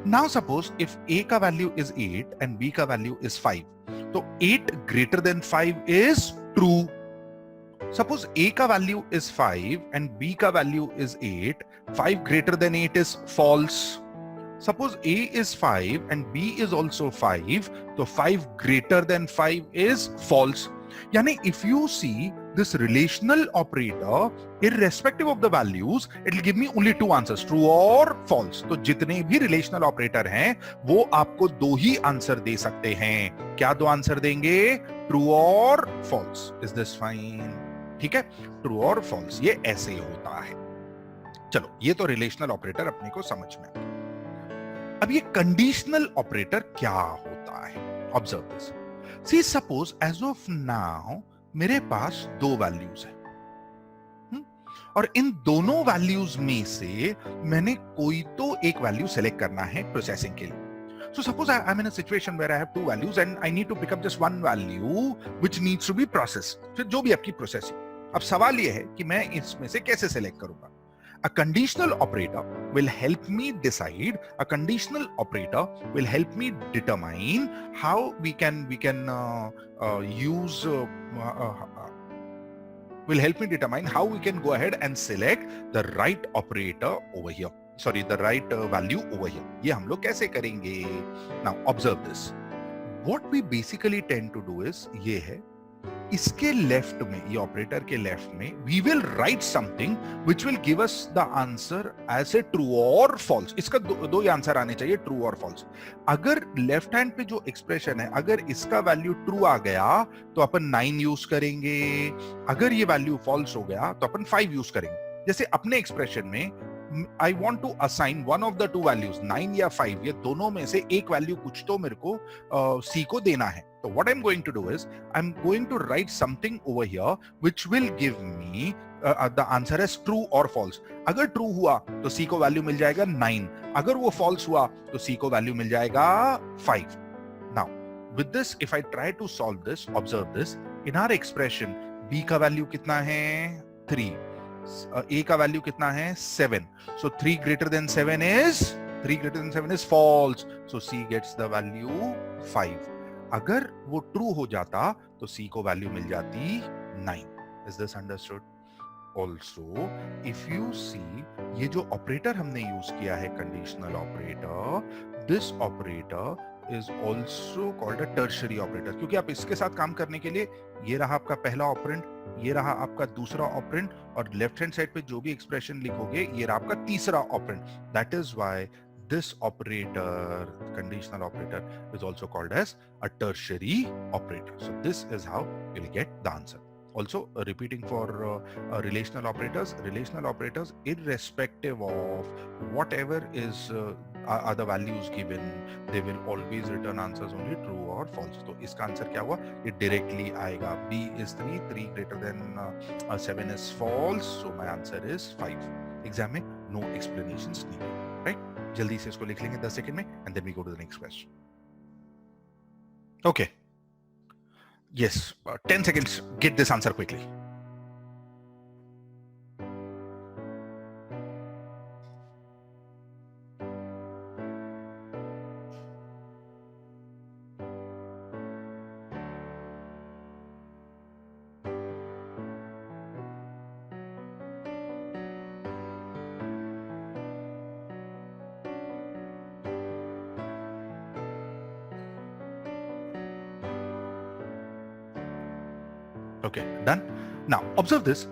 Now suppose if A का value is 8 and B का value is 5, तो 8 greater than 5 is true. Suppose A का value is 5 and B का value is 8, 5 greater than 8 is false. Suppose A is 5 and B is also 5, तो 5 greater than 5 is false. यानी if you see this relational operator, irrespective of the values, it will give me only two answers, true or false. तो जितने भी relational operator हैं वो आपको दो ही answer दे सकते हैं. क्या दो आंसर देंगे? True or false. Is this fine? ठीक है, True or false ये ऐसे होता है. चलो, ये तो रिलेशनल ऑपरेटर अपने को समझ में आ गया. अब ये कंडीशनल ऑपरेटर क्या होता है? Observe this. See suppose as of now मेरे पास दो वैल्यूज है, और इन दोनों वैल्यूज में से मैंने कोई तो एक वैल्यू सेलेक्ट करना है प्रोसेसिंग के लिए. So suppose I'm in a situation where I have two values and I need to pick up just one value which needs to be processed. फिर जो भी आपकी प्रोसेसिंग. अब सवाल ये है कि मैं इसमें से कैसे सेलेक्ट करूंगा. A conditional operator will help me decide. A conditional operator will help me determine how we can use. Will help me determine how we can go ahead and select the right operator over here. Sorry, the right value over here. ये हम लोग कैसे करेंगे? Now observe this. What we basically tend to do is ये है. इसके left में, ये ऑपरेटर के लेफ्ट में, we will write something which will give us the answer as a true or false. इसका दो ही आंसर आने चाहिए, true और false. अगर लेफ्ट हैंड पे जो एक्सप्रेशन है, अगर इसका वैल्यू ट्रू आ गया तो अपन 9 यूज करेंगे. अगर ये वैल्यू फॉल्स हो गया तो अपन 5 यूज करेंगे. जैसे अपने एक्सप्रेशन में I want to assign one of the two values, 9 या 5, ये दोनों में से एक वैल्यू कुछ तो मेरे को C को देना है. So what I'm going to do is I'm going to write something over here which will give me the answer as true or false. अगर true हुआ तो C को वैल्यू मिल जाएगा 9. अगर वो false हुआ तो C को वैल्यू मिल जाएगा 5. Now with this, if I try to solve this, observe this. In our expression, B का वैल्यू कितना है? 3. A का वैल्यू कितना है? 7. So 3 greater than 7 is false. So C gets the value 5. अगर वो ट्रू हो जाता तो C को वैल्यू मिल जाती 9. Is this understood? Also, if you see, ये जो ऑपरेटर हमने यूज किया है, conditional operator, this operator is also called a tertiary operator. क्योंकि आप इसके साथ काम करने के लिए, ये रहा आपका पहला ऑपरेंड, ये रहा आपका दूसरा ऑपरेंड, और लेफ्ट हैंड साइड पे जो भी एक्सप्रेशन लिखोगे ये रहा आपका तीसरा operand. That is why this operator, conditional operator, is also called as a tertiary operator. So this is how you'll get the answer. Also, repeating for relational operators, irrespective of whatever is are the values given, they will always return answers only true or false. तो इसका answer क्या हुआ? ये directly आएगा. B is 3, 3 greater than 7 is false, so my answer is 5. Exam में no explanations needed, right? जल्दी से इसको लिख लेंगे 10 सेकंड में, and then we go to the next question. Okay. Yes, 10 seconds. Get this answer quickly. Okay, done. Now observe this.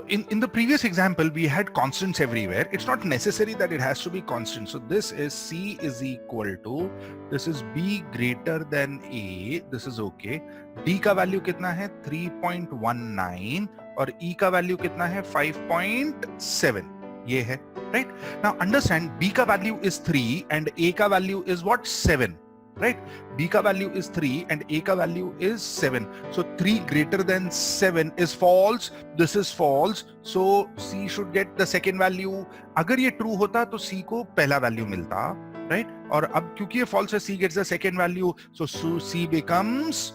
In the previous example, we had constants everywhere. It's not necessary that it has to be constant. So this is C is equal to, this is B greater than A. This is okay. D का value कितना है? 3.19 और E का value कितना है? 5.7. ये है, right? Now understand, B का वैल्यू is 3 and A का value is what? 7. Right? B का value is 3 and A का value is 7. So 3 greater than 7 is false. This is false. So C should get the second value. अगर ये true होता तो C को पहला value मिलता, right? और अब क्योंकि ये false है, C gets the second value. So C becomes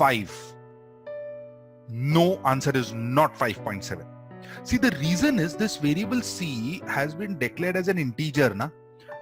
5. No, answer is not 5.7. See, the reason is this variable C has been declared as an integer, ना?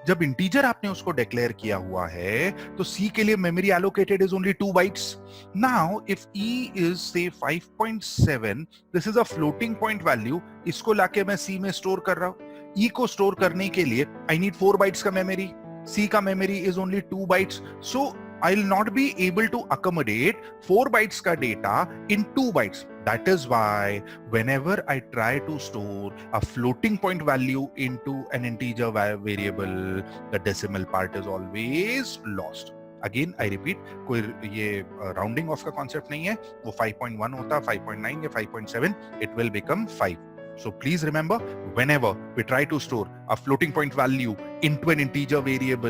जब इंटीजर आपने उसको डिक्लेयर किया हुआ है तो C के लिए memory allocated is only 2 bytes. Now if E is से 5.7, this is a floating point value. इसको लाके मैं C में स्टोर कर रहा हूं. E को स्टोर करने के लिए आई नीड 4 बाइट्स का मेमोरी. C का memory is only 2 bytes. So I will not be able to accommodate 4 bytes का data in 2 bytes. That is why whenever I try to store a floating point value into an integer variable, the decimal part is always lost. Again, I repeat, कोई ये rounding off का concept नहीं है, वो 5.1 होता, 5.9 या 5.7, it will become 5. So please remember, whenever we try to store a floating point value into an integer variable,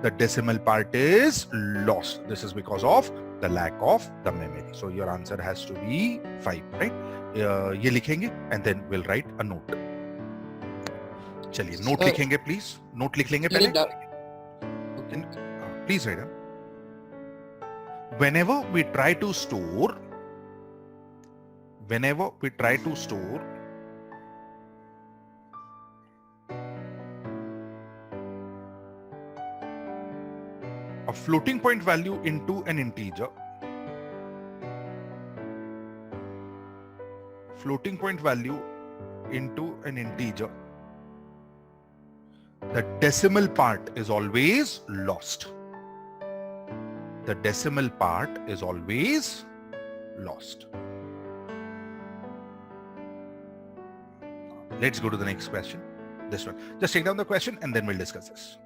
the decimal part is lost. This is because of the lack of the memory. So your answer has to be 5, right? ये लिखेंगे and then we'll write a note. चलिए note लिखेंगे please. Note लिख लेंगे पहले. Please write down. Whenever we try to store a floating point value into an integer, the decimal part is always lost. The decimal part is always lost. Let's go to the next question. This one. Just take down the question and then we'll discuss this.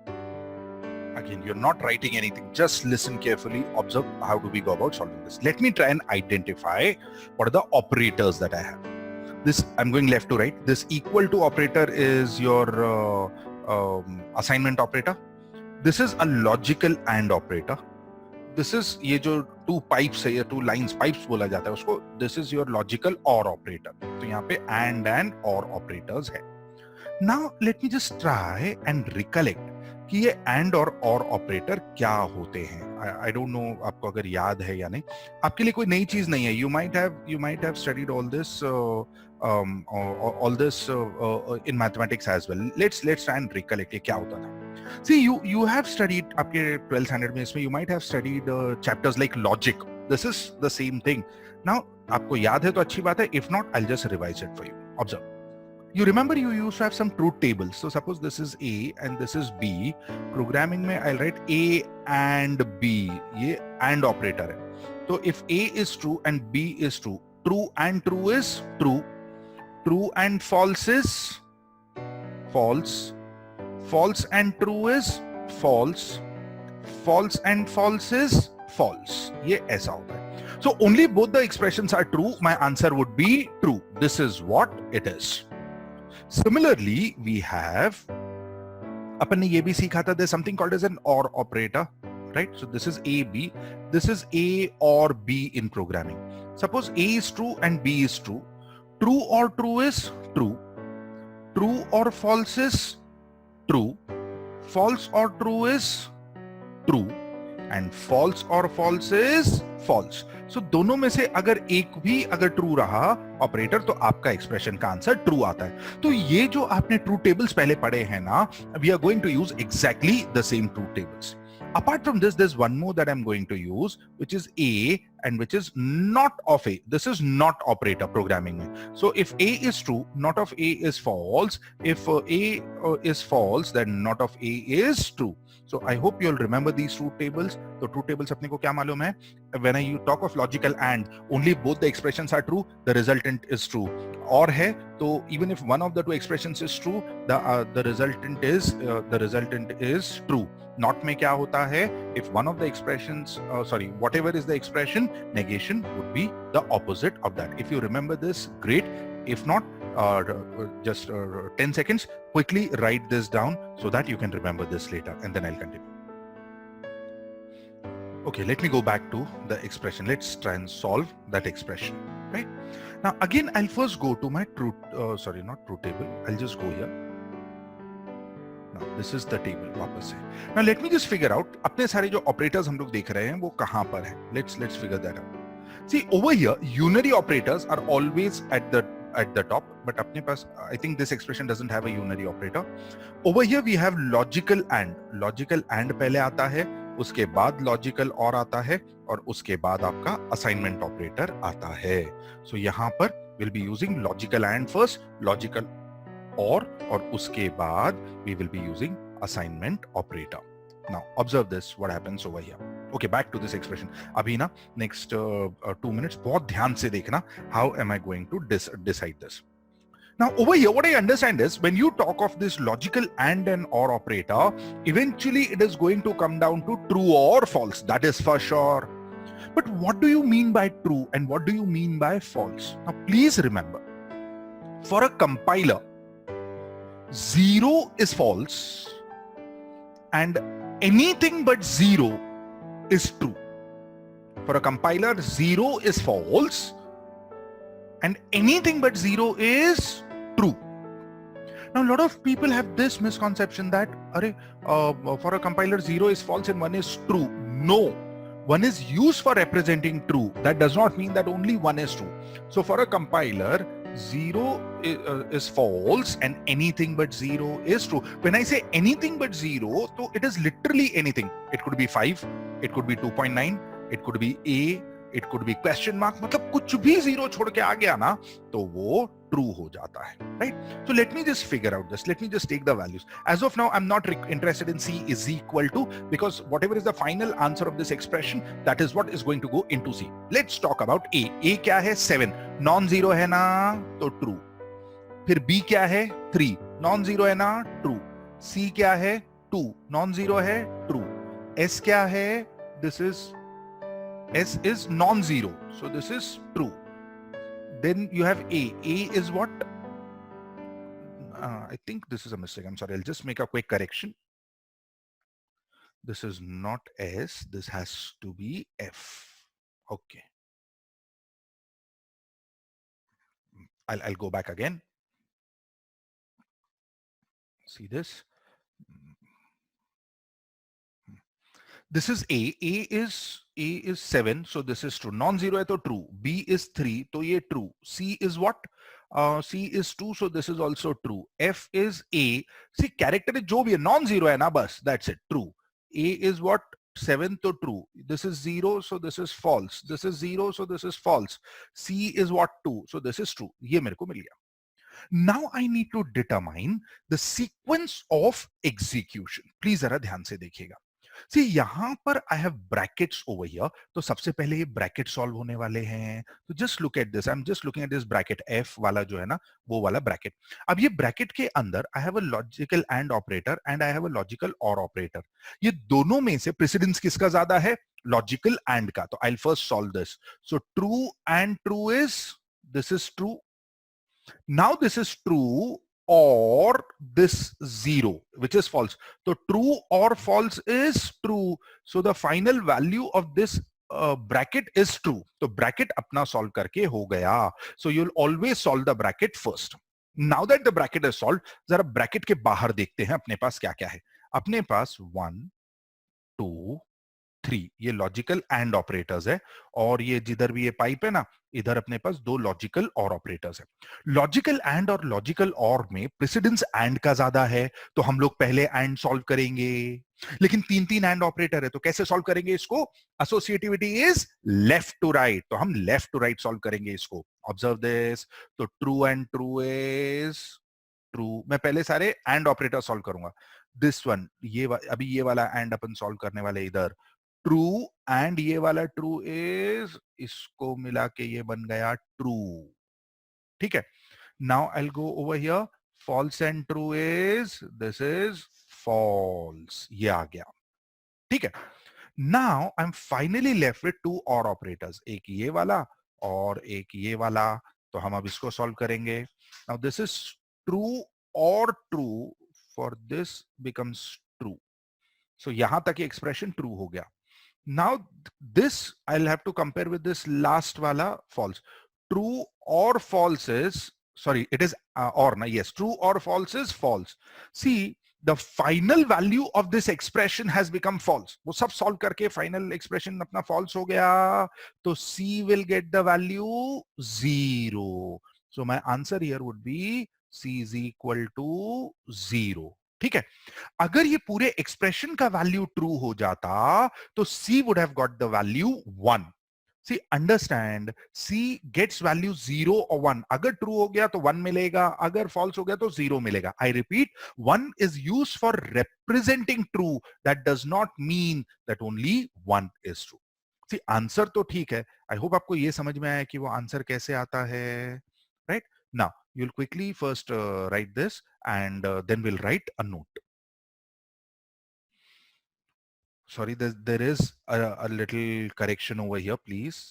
Again, you're not writing anything. Just listen carefully. Observe how do we go about solving this. Let me try and identify what are the operators that I have. This, I'm going left to right. This equal to operator is your assignment operator. This is a logical AND operator. This is ये जो two pipes है या two lines pipes बोला जाता है उसको. This is your logical OR operator. तो यहाँ पे and OR operators है. Now let me just try and recollect कि ये AND और OR ऑपरेटर क्या होते हैं. I don't know आपको अगर याद है या नहीं. आपके लिए कोई नई चीज नहीं है. You might have studied all this in mathematics as well. Let's try and recollect ये क्या होता था. See, you have studied आपके 12th standard में इसमें you might have studied chapters like logic. This is the same thing. Now आपको याद है तो अच्छी बात है. If not, I'll just revise it for you. Observe. You remember you used to have some truth tables. So suppose this is A and this is B. Programming में I'll write A and B. ये AND operator है. So if A is true and B is true, true and true is true. True and false is false. False and true is false. False and false is false. ये ऐसा होता है. So only both the expressions are true. My answer would be true. This is what it is. Similarly, we have, अपन ने ये भी सीखा था, there's something called as an OR operator, right? So this is A, B. This is A or B in programming. Suppose A is true and B is true. True or true is true. True or false is true. False or true is true. And false or false is false. So दोनों में से अगर एक भी अगर true रहा operator तो आपका एक्सप्रेशन का आंसर ट्रू आता है. तो ये जो आपने ट्रू टेबल्स पहले पढ़े हैं ना, we are going to use exactly the same true tables. Apart from this, there's one more that I'm going to use, which is A and which is not of A. This is not operator programming. So if A is true, not of A is false. If A is false, then not of A is true. So I hope you'll remember these truth tables. So truth tables अपने को क्या मालूम है? When you talk of logical AND, only both the expressions are true, the resultant is true. और है तो even if one of the two expressions is true, the resultant is true. Not में क्या होता है? If one of the expressions, whatever is the expression, negation would be the opposite of that. If you remember this, great. If not, just 10 seconds, quickly write this down so that you can remember this later, and then I'll continue. Okay, let me go back to the expression. Let's try and solve that expression, right? Now, again, I'll first go to my not truth table. I'll just go here. Now, this is the table वापस से. Now, let me just figure out अपने सारे जो operators हम लोग देख रहे हैं वो कहाँ पर हैं. Let's figure that out. See, over here, unary operators are always at the top, but अपने पास, I think this expression doesn't have a unary operator. Over here we have logical AND. Logical AND पहले आता है, उसके बाद logical OR आता है, और उसके बाद आपका assignment operator आता है. So यहाँ पर we'll be using logical AND first, logical OR, और उसके बाद we will be using assignment operator. Now observe this, what happens over here. Okay, back to this expression. अभी ना next 2 minutes बहुत ध्यान से देखना. How am I going to decide this? Now over here, what I understand is when you talk of this logical and or operator, eventually it is going to come down to true or false. That is for sure. But what do you mean by true and what do you mean by false? Now please remember, for a compiler, 0 is false and anything but 0 is true. For a compiler, 0 is false and anything but 0 is true. Now, a lot of people have this misconception that for a compiler, 0 is false and 1 is true. No, 1 is used for representing true. That does not mean that only 1 is true. So for a compiler, 0 is false and anything but 0 is true. When I say anything but 0, so it is literally anything. It could be 5, it could be 2.9, it could be A, it could be question mark. मतलब कुछ भी 0 छोड़ के आ गया ना तो वो true हो जाता है, right? So let me just figure out this. Let me just take the values. As of now, I'm not interested in C is equal to, because whatever is the final answer of this expression, that is what is going to go into C. Let's talk about A. A क्या है? 7. Non-zero है ना तो true. फिर B क्या है? 3. Non-zero है ना? True. C क्या है? 2. Non-zero है? True. S क्या है? S is non-zero, so this is true. Then you have A. A is what? I think this is a mistake. I'm sorry. I'll just make a quick correction. This is not S. This has to be F. Okay. I'll go back again. See this? This is A. A is 7, so this is true. Non-zero है तो true. B is 3, तो ये true. C is what? C is 2, so this is also true. F is A. See, character is जो भी है, non-zero है ना बस. That's it. True. A is what? 7 तो true. This is 0, so this is false. This is 0, so this is false. C is what? 2, so this is true. ये मेरे को मिल गया. Now I need to determine the sequence of execution. Please जरा ध्यान से देखिएगा. See, यहां पर I have brackets over here. तो सबसे पहले ये bracket solve होने वाले हैं. तो just look at this. I'm just looking at this bracket F वाला जो है ना वो वाला bracket. अब ये bracket के अंदर I have a logical and operator and I have a logical or operator. ये दोनों में से precedence किसका ज्यादा है? Logical and का. तो I'll first solve this. So true and true is, this is true. Now this is true or this 0, which is false. So true or false is true. So the final value of this bracket is true. So bracket अपना solve करके हो गया. So you'll always solve the bracket first. Now that the bracket is solved, जरा bracket के बाहर देखते हैं अपने पास क्या क्या है. अपने पास 1, 2, 3 ये लॉजिकल एंड ऑपरेटर्स है और ये जिधर भी ये पाइप है ना इधर अपने पास दो लॉजिकल और ऑपरेटर्स है. लॉजिकल एंड और लॉजिकल और में प्रेसिडेंस एंड का ज्यादा है तो हम लोग पहले एंड सॉल्व करेंगे. लेकिन तीन तीन एंड ऑपरेटर है तो कैसे सॉल्व करेंगे इसको? Associativity is left to right, तो हम लेफ्ट टू राइट सॉल्व करेंगे इसको. Observe this. तो true and true is true. मैं पहले सारे एंड ऑपरेटर सॉल्व करूंगा. दिस वन ये अभी ये वाला एंड अपन सॉल्व करने वाले इधर ट्रू एंड ये वाला ट्रू इज, इसको मिला के ये बन गया ट्रू. ठीक है. Now I will go over here. False and true is, this is false. ये आ गया. ठीक है. Now I am finally left with two और ऑपरेटर्स, एक ये वाला और एक ये वाला. तो हम अब इसको सॉल्व करेंगे. नाउ दिस इज ट्रू और true, for this becomes true. So यहां तक ये एक्सप्रेशन ट्रू हो गया. Now this I'll have to compare with this last wala false. True or false is, sorry, it is or na, yes, true or false is false. See, the final value of this expression has become false. वो सब solve करके final expression अपना false हो गया. तो C will get the value 0. So my answer here would be C is equal to 0. ठीक है. अगर ये पूरे एक्सप्रेशन का वैल्यू ट्रू हो जाता तो C would have got the value 1. C understand, c gets value 0 और 1. अगर ट्रू हो गया तो 1 मिलेगा, अगर फॉल्स हो गया तो 0 मिलेगा. I repeat, 1 is used for representing true. That does not mean that only 1 is true. See answer तो ठीक है. आई होप आपको ये समझ में आया कि वो आंसर कैसे आता है. Right now you'll quickly first write this, and then we'll write a note. Sorry, there is a little correction over here, please.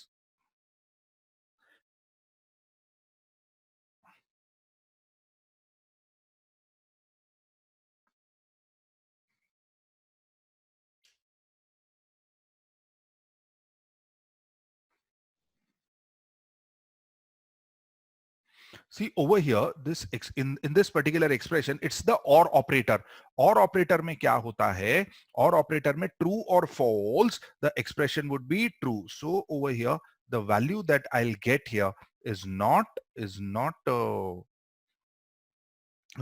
See over here, this in this particular expression, it's the or operator. Or operator में क्या होता है? Or operator में true or false, the expression would be true. So over here, the value that I'll get here is not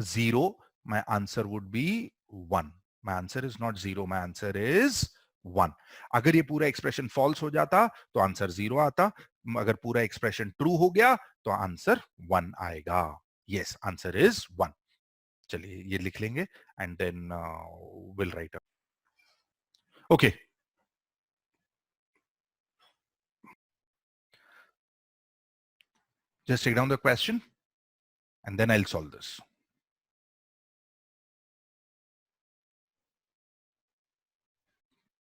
0. My answer would be 1. My answer is not 0. My answer is 1. अगर ये पूरा expression false हो जाता तो answer 0 आता. अगर पूरा expression true हो गया तो आंसर 1 आएगा. Yes, answer is 1. चलिए ये लिख लेंगे and then will write. Okay, just take down the question and then I'll solve this.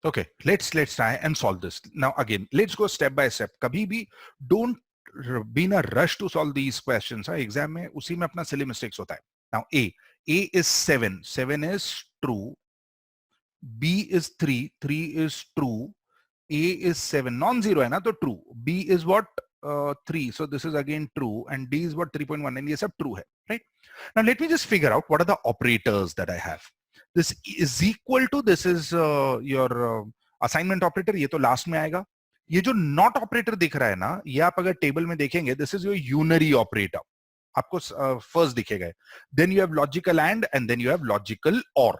Okay, let's try and solve this. Now again, let's go step by step. कभी भी don't be in a rush to solve these questions. हाँ, exam में उसी में अपना silly mistakes होता है. Now A is 7. 7 is true. B is 3. 3 is true. A is 7. Non-zero है ना तो true. B is what? 3. So this is again true. And D is what? 3.1. And ये सब true है. Right? Now let me just figure out what are the operators that I have. This is equal to, this is your assignment operator. ये तो last में आएगा. ये जो not operator दिख रहा है ना, ये आप अगर टेबल में देखेंगे, this is your unary operator. आपको first दिखेगा. Then you have logical and then you have logical or.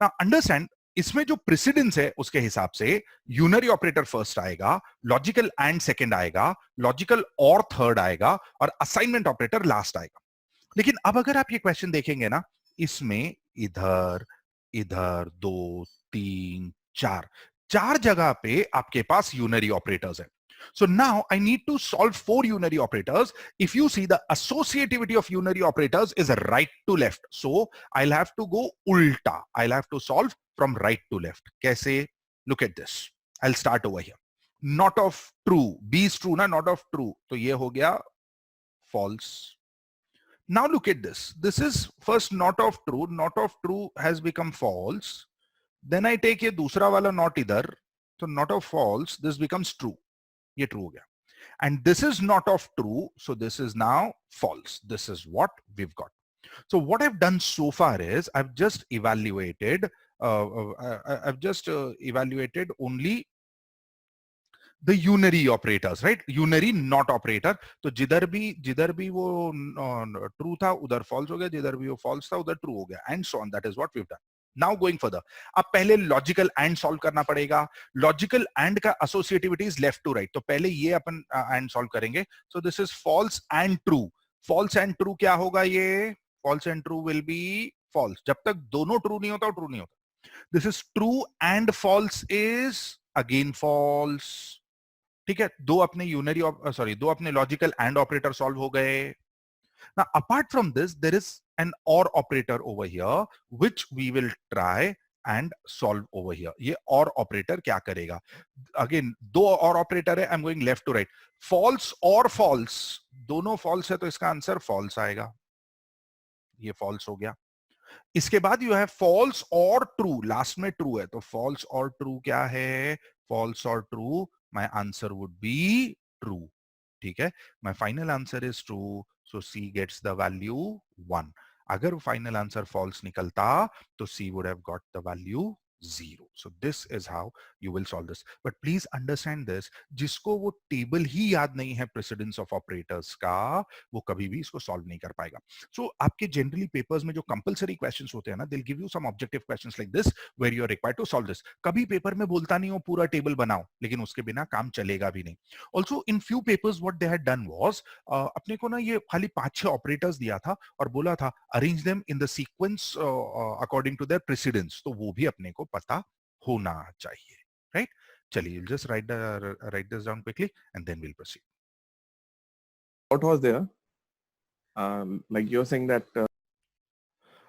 Now understand, इसमें जो प्रेसिडेंस है उसके हिसाब से यूनरी ऑपरेटर फर्स्ट आएगा, लॉजिकल एंड सेकंड आएगा, लॉजिकल और थर्ड आएगा और असाइनमेंट ऑपरेटर लास्ट आएगा. लेकिन अब अगर आप ये क्वेश्चन देखेंगे ना, इसमें इधर इधर 2 3 4 चार जगह पे आपके पास यूनरी ऑपरेटर्स है. So now I need to solve 4 unary operators. If you see, the associativity of unary operators is right to left. So I'll have to go ulta. I'll have to solve from right to left. Kaise? Look at this. I'll start over here. Not of true. B is true, na? Not of true. So ye ho gaya false. Now look at this. This is first not of true. Not of true has become false. Then I take ye dusra wala not idhar. So not of false. This becomes true. ये true हो गया. And this is not of true, so this is now false. This is what we've got. So what I've done so far is I've just evaluated only the unary operators, right? Unary not operator. तो जिधर भी वो true था उधर false हो गया, जिधर भी वो false था उधर true हो गया, and so on. That is what we've done. Now going further, अब पहले लॉजिकल एंड सॉल्व करना पड़ेगा. लॉजिकल एंड का associativity is left to right, तो पहले ये अपन एंड सॉल्व करेंगे. So this is false and true. False and true क्या होगा? ये false and true will be false. जब तक दोनों ट्रू नहीं होता, ट्रू नहीं होता. This is true and false is again false. ठीक है, दो अपने यूनरी दो अपने लॉजिकल एंड ऑपरेटर सॉल्व हो गए. Now, apart from this, there is an or operator over here, which we will try and solve over here. ये or operator क्या करेगा? Again, दो or operator है. I'm going left to right. False or false, दोनों false है तो इसका answer false आएगा. ये false हो गया. इसके बाद यू हैव फॉल्स और ट्रू. लास्ट में ट्रू है तो फॉल्स और ट्रू क्या है? फॉल्स और true. My answer would be true. ठीक है, my final answer is true. So C gets the value 1. अगर फाइनल आंसर फॉल्स निकलता तो C would have got the value 0. So this is how you will solve this. But please understand this, जिसको वो table ही याद नहीं है precedence of operators का, वो कभी भी इसको सॉल्व नहीं कर पाएगा. So आपके जनरली पेपर्स में जो कंपलसरी क्वेश्चंस होते हैं ना, they'll give you some objective questions like this where you are required to solve this. कभी पेपर में बोलता नहीं हो पूरा टेबल बनाओ, लेकिन उसके बिना काम चलेगा भी नहीं. Also in few papers what they had done was अपने को ना ये खाली 5-6 ऑपरेटर्स दिया था और बोला था arrange them in the sequence according to their precedence. तो वो भी अपने को पता होना चाहिए, राइट? चलिए, just write this down quickly and then we'll proceed. What was there? Like you're saying that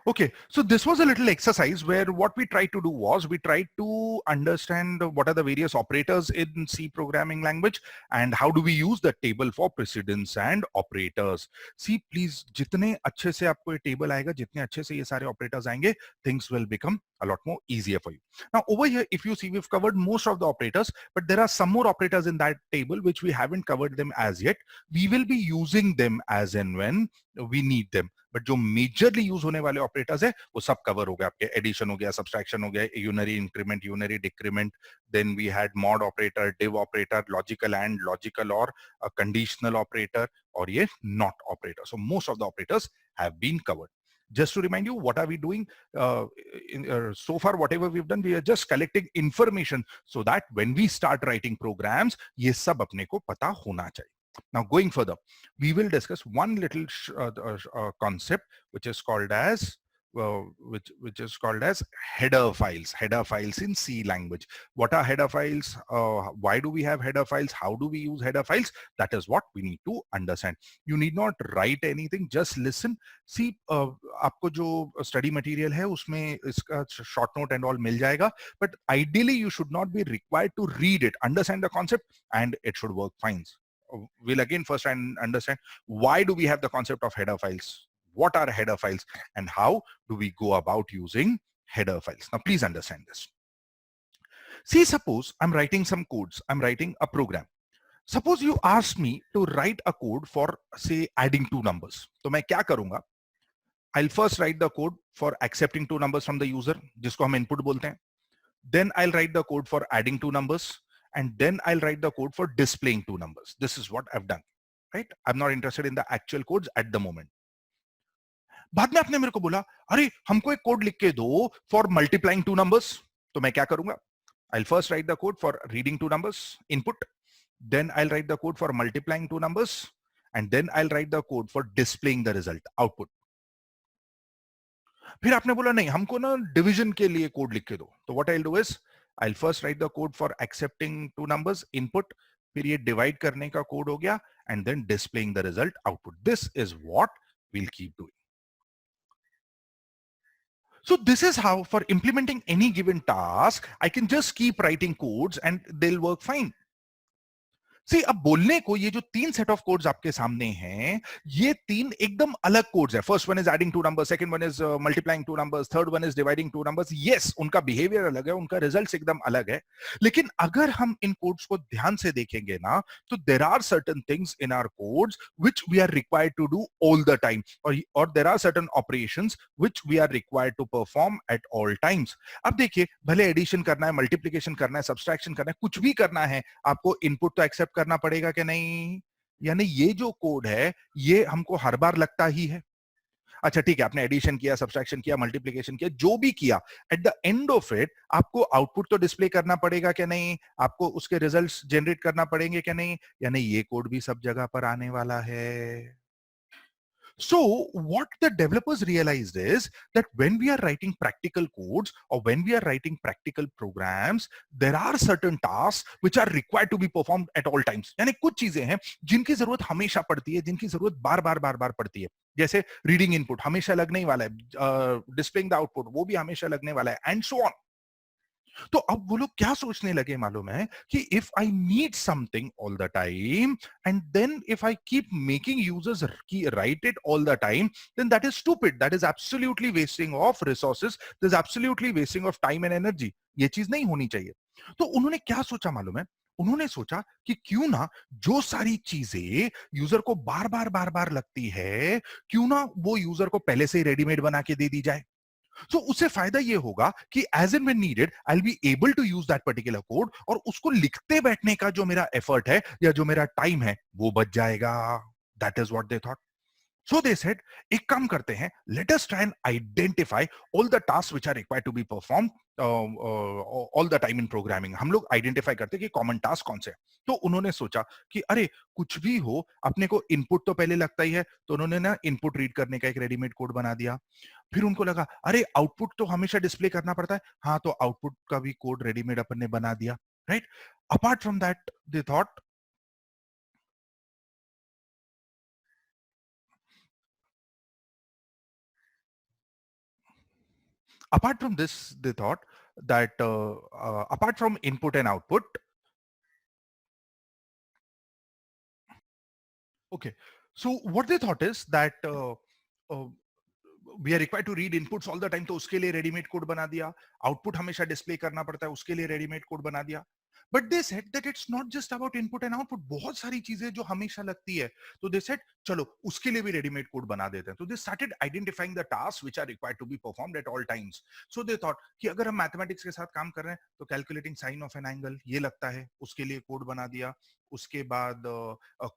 Okay, so this was a little exercise where what we tried to do was we tried to understand what are the various operators in C programming language and how do we use the table for precedence and operators. See, please, जितने अच्छे से आपको ये table आएगा, जितने अच्छे से ये सारे operators आएंगे, things will become a lot more easier for you. Now over here, if you see, we've covered most of the operators, but there are some more operators in that table which we haven't covered them as yet. We will be using them as and when we need them. But जो majorly use होने वाले operators है वो सब cover हो गया. आपके addition हो गया, सब्सट्रैक्शन हो गया, unary increment, unary decrement, then we had mod operator, div operator, logical and, logical or, conditional operator और ये not operator. So most of the operators have been covered. Just to remind you, what are we doing? So far, whatever we've done, we are just collecting information so that when we start writing programs, ये सब अपने को पता होना चाहिए. Now, going further, we will discuss one little concept which is called as which is called as header files. Header files in C language. What are header files? Why do we have header files? How do we use header files? That is what we need to understand. You need not write anything. Just listen. See, आपको जो study material है उसमें इसका short note and all मिल जाएगा. But ideally, you should not be required to read it. Understand the concept, and it should work fine. We'll again first try and understand why do we have the concept of header files, what are header files, and how do we go about using header files. Now please understand this. See, suppose I'm writing some codes, I'm writing a program. Suppose you ask me to write a code for, say, adding two numbers. तो मैं क्या करूंगा? I'll first write the code for accepting two numbers from the user, जिसको हम input बोलते हैं. Then I'll write the code for adding two numbers. And then I'll write the code for displaying two numbers. This is what I've done, right? I'm not interested in the actual codes at the moment. बाद में आपने मेरे को बोला, अरे हमको एक code लिख के दो for multiplying two numbers. तो मैं क्या करूंगा? I'll first write the code for reading two numbers, input. Then I'll write the code for multiplying two numbers. And then I'll write the code for displaying the result, output. फिर आपने बोला नहीं, हमको ना डिवीजन के लिए code लिख के दो. तो what I'll do is I'll first write the code for accepting two numbers, input, फिर ये divide करने का code हो गया, and then displaying the result, output. This is what we'll keep doing. So this is how, for implementing any given task, I can just keep writing codes and they'll work fine. See, अब बोलने को ये जो तीन set of codes आपके सामने हैं, ये तीन एकदम अलग कोड्स है. First one is adding two numbers, second one is multiplying two numbers, third one is dividing two numbers. Yes, उनका बिहेवियर अलग है, उनका रिजल्ट्स एकदम अलग है. लेकिन अगर हम इन कोड्स को ध्यान से देखेंगे ना, तो there are certain things in our codes which we are required to do all the time, और there are certain operations which we are required to perform at all times. अब देखिए, भले एडिशन करना है, मल्टीप्लिकेशन करना है, subtraction करना है, कुछ भी करना है, आपको इनपुट तो एक्सेप्ट करना पड़ेगा कि नहीं? यानी ये जो कोड है ये हमको हर बार लगता ही है. अच्छा ठीक है, आपने एडिशन किया, सब्सट्रैक्शन किया, मल्टीप्लिकेशन किया, जो भी किया, at the end of it आपको आउटपुट तो डिस्प्ले करना पड़ेगा कि नहीं? आपको उसके रिजल्ट्स जनरेट करना पड़ेंगे कि नहीं? यानी ये कोड भी सब जगह पर आने वाला है. So what the developers realized is that when we are writing practical codes or when we are writing practical programs, there are certain tasks which are required to be performed at all times. यानी कुछ चीजें हैं जिनकी जरूरत हमेशा पड़ती है, जिनकी जरूरत बार बार पड़ती है. जैसे रीडिंग इनपुट हमेशा लगने ही वाला है, डिस्प्लेइंग द आउटपुट वो भी हमेशा लगने वाला है, एंड सो ऑन. तो अब वो लोग क्या सोचने लगे मालूम है कि if I need something all the time and then if I keep making users write it all the time, then that is stupid, that is absolutely wasting of resources, that is absolutely wasting of time and energy. ये चीज नहीं होनी चाहिए. तो उन्होंने क्या सोचा मालूम है? उन्होंने सोचा कि क्यों ना जो सारी चीजें यूजर को बार बार लगती है, क्यों ना वो यूजर को पहले से ही रेडीमेड बना के दे दी जाए. So उससे फायदा ये होगा कि as and when needed I will be able to use that particular code, और उसको लिखते बैठने का जो मेरा एफर्ट है या जो मेरा टाइम है वो बच जाएगा. That is what they thought. So they said, एक काम करते हैं, let us try and identify all the tasks which are required to be performed all the time in programming. हम लोग आइडेंटिफाई करते हैं कि कॉमन टास्क कौन से हैं. तो उन्होंने सोचा कि अरे कुछ भी हो, अपने को इनपुट तो पहले लगता ही है, तो उन्होंने ना इनपुट रीड करने का एक रेडीमेड कोड बना दिया. फिर उनको लगा अरे आउटपुट तो हमेशा डिस्प्ले करना पड़ता है, हाँ तो आउटपुट का भी कोड रेडीमेड अपन ने बना दिया. Right. Apart from that they thought, apart from this they thought that apart from input and output, okay, so what they thought is that uh, we are required to read inputs all the time, तो उसके लिए readymade code बना दिया. Output हमेशा display करना पड़ता है, उसके लिए रेडीमेड कोड बना दिया. But they said that it's not just about input and output, बहुत सारी चीजें जो हमेशा लगती है, तो दे सेड चलो उसके लिए भी रेडीमेड कोड बना देते हैं. तो they started identifying the task which are required to be performed at all times. So they thought कि अगर हम मैथमेटिक्स के साथ काम कर रहे हैं तो calculating sine of an angle ये लगता है, उसके लिए कोड बना दिया. उसके बाद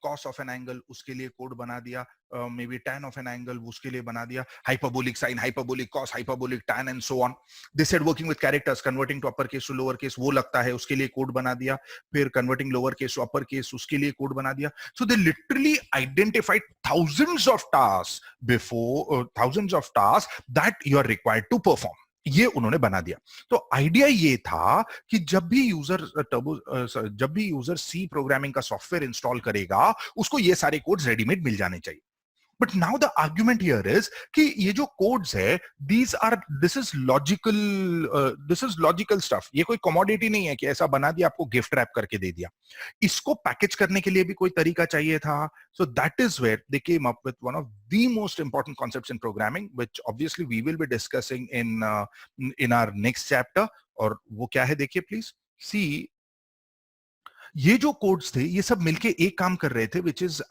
कॉस ऑफ एन एंगल, उसके लिए कोड बना दिया. Maybe tan of an angle, उसके लिए बना दिया. Hyperbolic sine, hyperbolic cos, hyperbolic tan and so on. This said working with characters, converting to upper case to lower case, वो लगता है, उसके लिए कोड बना दिया. फिर converting lower case to upper case, उसके लिए कोड बना दिया. So they literally identified thousands of tasks before thousands of tasks that you are required to perform. ये उन्होंने बना दिया. तो आइडिया ये था कि जब भी यूजर सी प्रोग्रामिंग का सॉफ्टवेयर इंस्टॉल करेगा, उसको ये सारे कोड्स रेडीमेड मिल जाने चाहिए. But now the argument here is कि ये जो कोड्स है, दिस इज लॉजिकल स्टफ. ये कोई कमोडिटी नहीं है कि ऐसा बना दिया, आपको गिफ्ट रैप करके दे दिया. इसको पैकेज करने के लिए भी कोई तरीका चाहिए था. So that is where they came up with one of the most important concepts in programming, which obviously we will be discussing in our next chapter. और वो क्या है, देखिए प्लीज. सी, ये जो कोड्स थे ये सब मिलके एक काम कर रहे थे, विच इज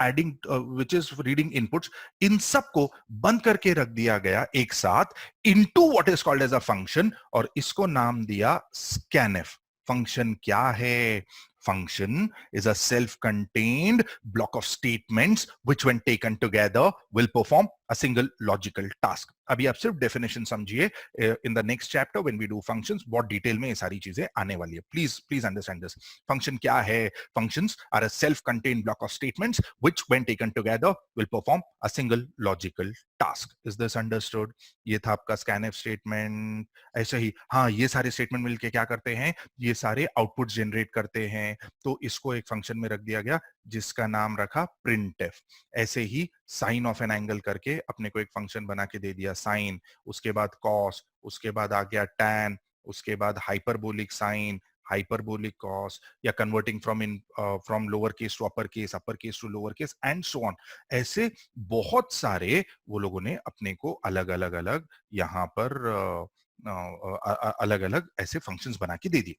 रीडिंग इनपुट्स. इन सबको बंद करके रख दिया गया एक साथ into what is called as a function, और इसको नाम दिया स्कैनफ. फंक्शन क्या है? Function is a self-contained block of statements which when taken together will perform a single logical task. अभी आप सिर्फ डेफिनेशन समझिए. In the next chapter when we do functions, बहुत डिटेल में ये सारी चीजें आने वाली है. Please understand this. फंक्शन क्या है? Functions are a self-contained block of statements which when taken together will perform a single logical task. Is this understood? ये था आपका scanf स्टेटमेंट. ऐसे ही हाँ, ये सारे स्टेटमेंट मिलके क्या करते हैं? ये सारे आउटपुट जनरेट करते हैं. तो इसको एक फंक्शन में रख दिया गया जिसका नाम रखा printf. ऐसे ही साइन ऑफ एन एंगल करके अपने को एक फंक्शन बना के दे दिया साइन, उसके बाद कॉस, उसके बाद आ गया टैन, उसके बाद हाइपरबोलिक साइन, हाइपरबोलिक कॉस, या converting from lower case to upper case to lower case and so on. ऐसे बहुत सारे वो लोगों ने अपने को अलग अलग यहाँ पर अलग अलग ऐसे फंक्शंस बना के दे दिए.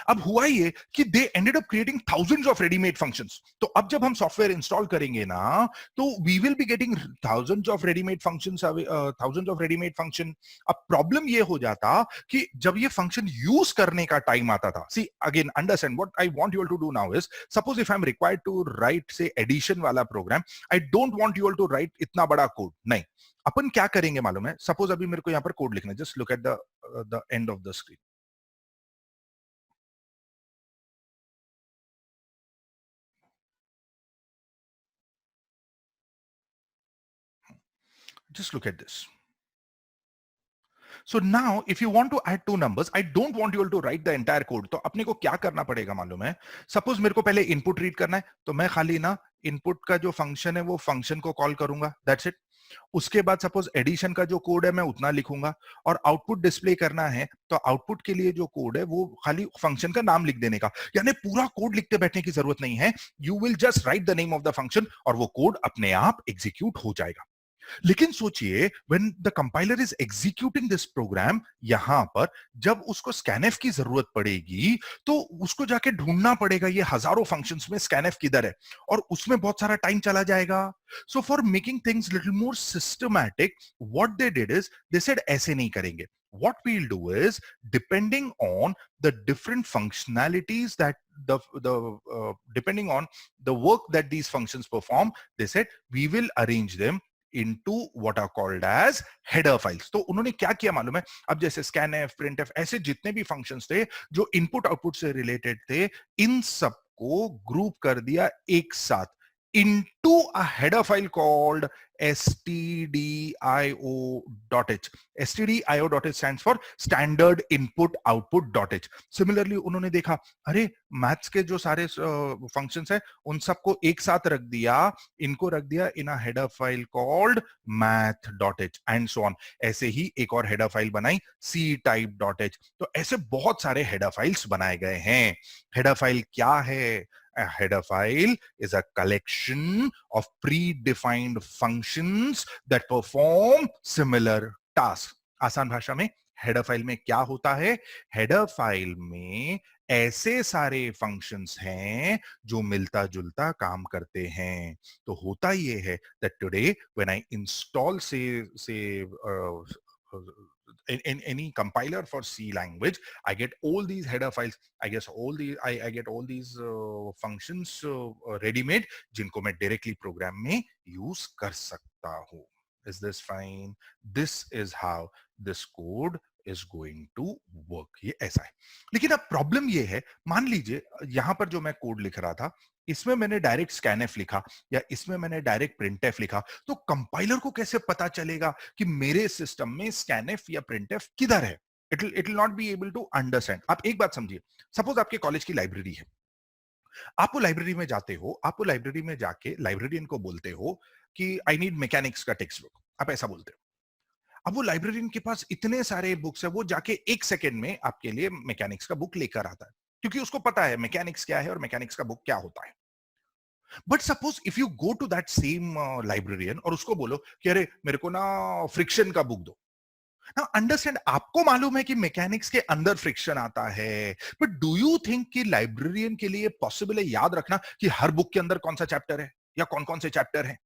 अब हुआ ये कि they ended up creating thousands of readymade functions. तो अब जब हम सॉफ्टवेयर इंस्टॉल करेंगे ना, तो we will be getting thousands of readymade functions, अब प्रॉब्लम ये हो जाता कि जब ये फंक्शन यूज करने का टाइम आता था. See again, understand what I want you all to do now is, suppose if I am required to write say addition वाला program, I don't want you all to write इतना बड़ा code. नहीं, अपन क्या करेंगे मालूम है? सपोज अभी मेरे को यहाँ पर कोड लिखना है. Just look at the end of the screen. Just look at this. So now if you want to add two numbers, I don't want you all to write the entire code. तो अपने को क्या करना पड़ेगा मालूम है? Suppose मेरे को पहले इनपुट रीड करना है, तो मैं खाली ना इनपुट का जो फंक्शन है वो फंक्शन को कॉल करूंगा, दैट्स इट. उसके बाद सपोज एडिशन का जो कोड है मैं उतना लिखूंगा, और आउटपुट डिस्प्ले करना है तो आउटपुट के लिए जो कोड है वो खाली फंक्शन का नाम लिख देने का. यानी पूरा कोड लिखते बैठने की जरूरत नहीं है. You will just right the name of the function और वो कोड अपने आप एग्जीक्यूट हो जाएगा. लेकिन सोचिए when the compiler is executing this program, यहां पर जब उसको स्कैनफ की जरूरत पड़ेगी तो उसको जाके ढूंढना पड़ेगा ये हजारों फंक्शंस में स्कैनफ किधर है, और उसमें बहुत सारा टाइम चला जाएगा. So for making things little more systematic, what they did is they said ऐसे नहीं करेंगे. What we'll do is, depending on the different functionalities that depending on the work that these functions perform, they said we will arrange them into what are called as header files. तो उन्होंने क्या किया मालूम है, अब जैसे scanf, printf, ऐसे जितने भी फंक्शंस थे जो इनपुट आउटपुट से रिलेटेड थे, इन सबको ग्रुप कर दिया एक साथ into a header file called stdio.h. stdio.h stands for standard input output.h. Similarly उन्होंने देखा, अरे मैथ्स के जो सारे फंक्शंस है उन सबको एक साथ रख दिया, इनको रख दिया in a header file called math.h and so on. ऐसे ही एक और हेडर फाइल बनाई ctype.h. तो ऐसे बहुत सारे हेडर फाइल्स बनाए गए हैं. हेडर फाइल क्या है? A header file is a collection of predefined functions that perform similar tasks. आसान भाषा में हेडर फाइल में क्या होता है? हेडर फाइल में ऐसे सारे फंक्शंस हैं जो मिलता जुलता काम करते हैं. तो होता ये है that today when I install say in any compiler for C language, I get all these header files. I guess all the I get all these functions ready made जिनको मैं directly program में use कर सकता हूँ. Is this fine? This is how this code is going to work. ये ऐसा है. लेकिन अब प्रॉब्लम ये है, मान लीजिए यहां पर जो मैं कोड लिख रहा था, इसमें मैंने डायरेक्ट स्कैनफ लिखा या इसमें मैंने डायरेक्ट प्रिंटफ लिखा, तो कंपाइलर को कैसे पता चलेगा कि मेरे सिस्टम में स्कैनफ या प्रिंटफ किधर है? It will not be able to understand. आप एक बात समझिए, सपोज आपके कॉलेज की लाइब्रेरी है, आपको लाइब्रेरी में जाते हो, आपको लाइब्रेरी में जाके लाइब्रेरियन को बोलते हो कि आई नीड मैकेनिक्स का टेक्स्ट बुक, आप ऐसा बोलते हो. अब वो लाइब्रेरियन के पास इतने सारे बुक्स है, वो जाके एक सेकेंड में आपके लिए मैकेनिक्स का बुक लेकर आता है, क्योंकि उसको पता है मैकेनिक्स क्या है और मैकेनिक्स का बुक क्या होता है. But suppose if you go to that same librarian और उसको बोलो कि अरे मेरे को ना फ्रिक्शन का बुक दो. ना अंडरस्टैंड, आपको मालूम है कि मैकेनिक्स के अंदर फ्रिक्शन आता है, बट डू यू थिंक कि लाइब्रेरियन के लिए पॉसिबल है याद रखना कि हर बुक के अंदर कौन सा चैप्टर है या कौन कौन से चैप्टर है?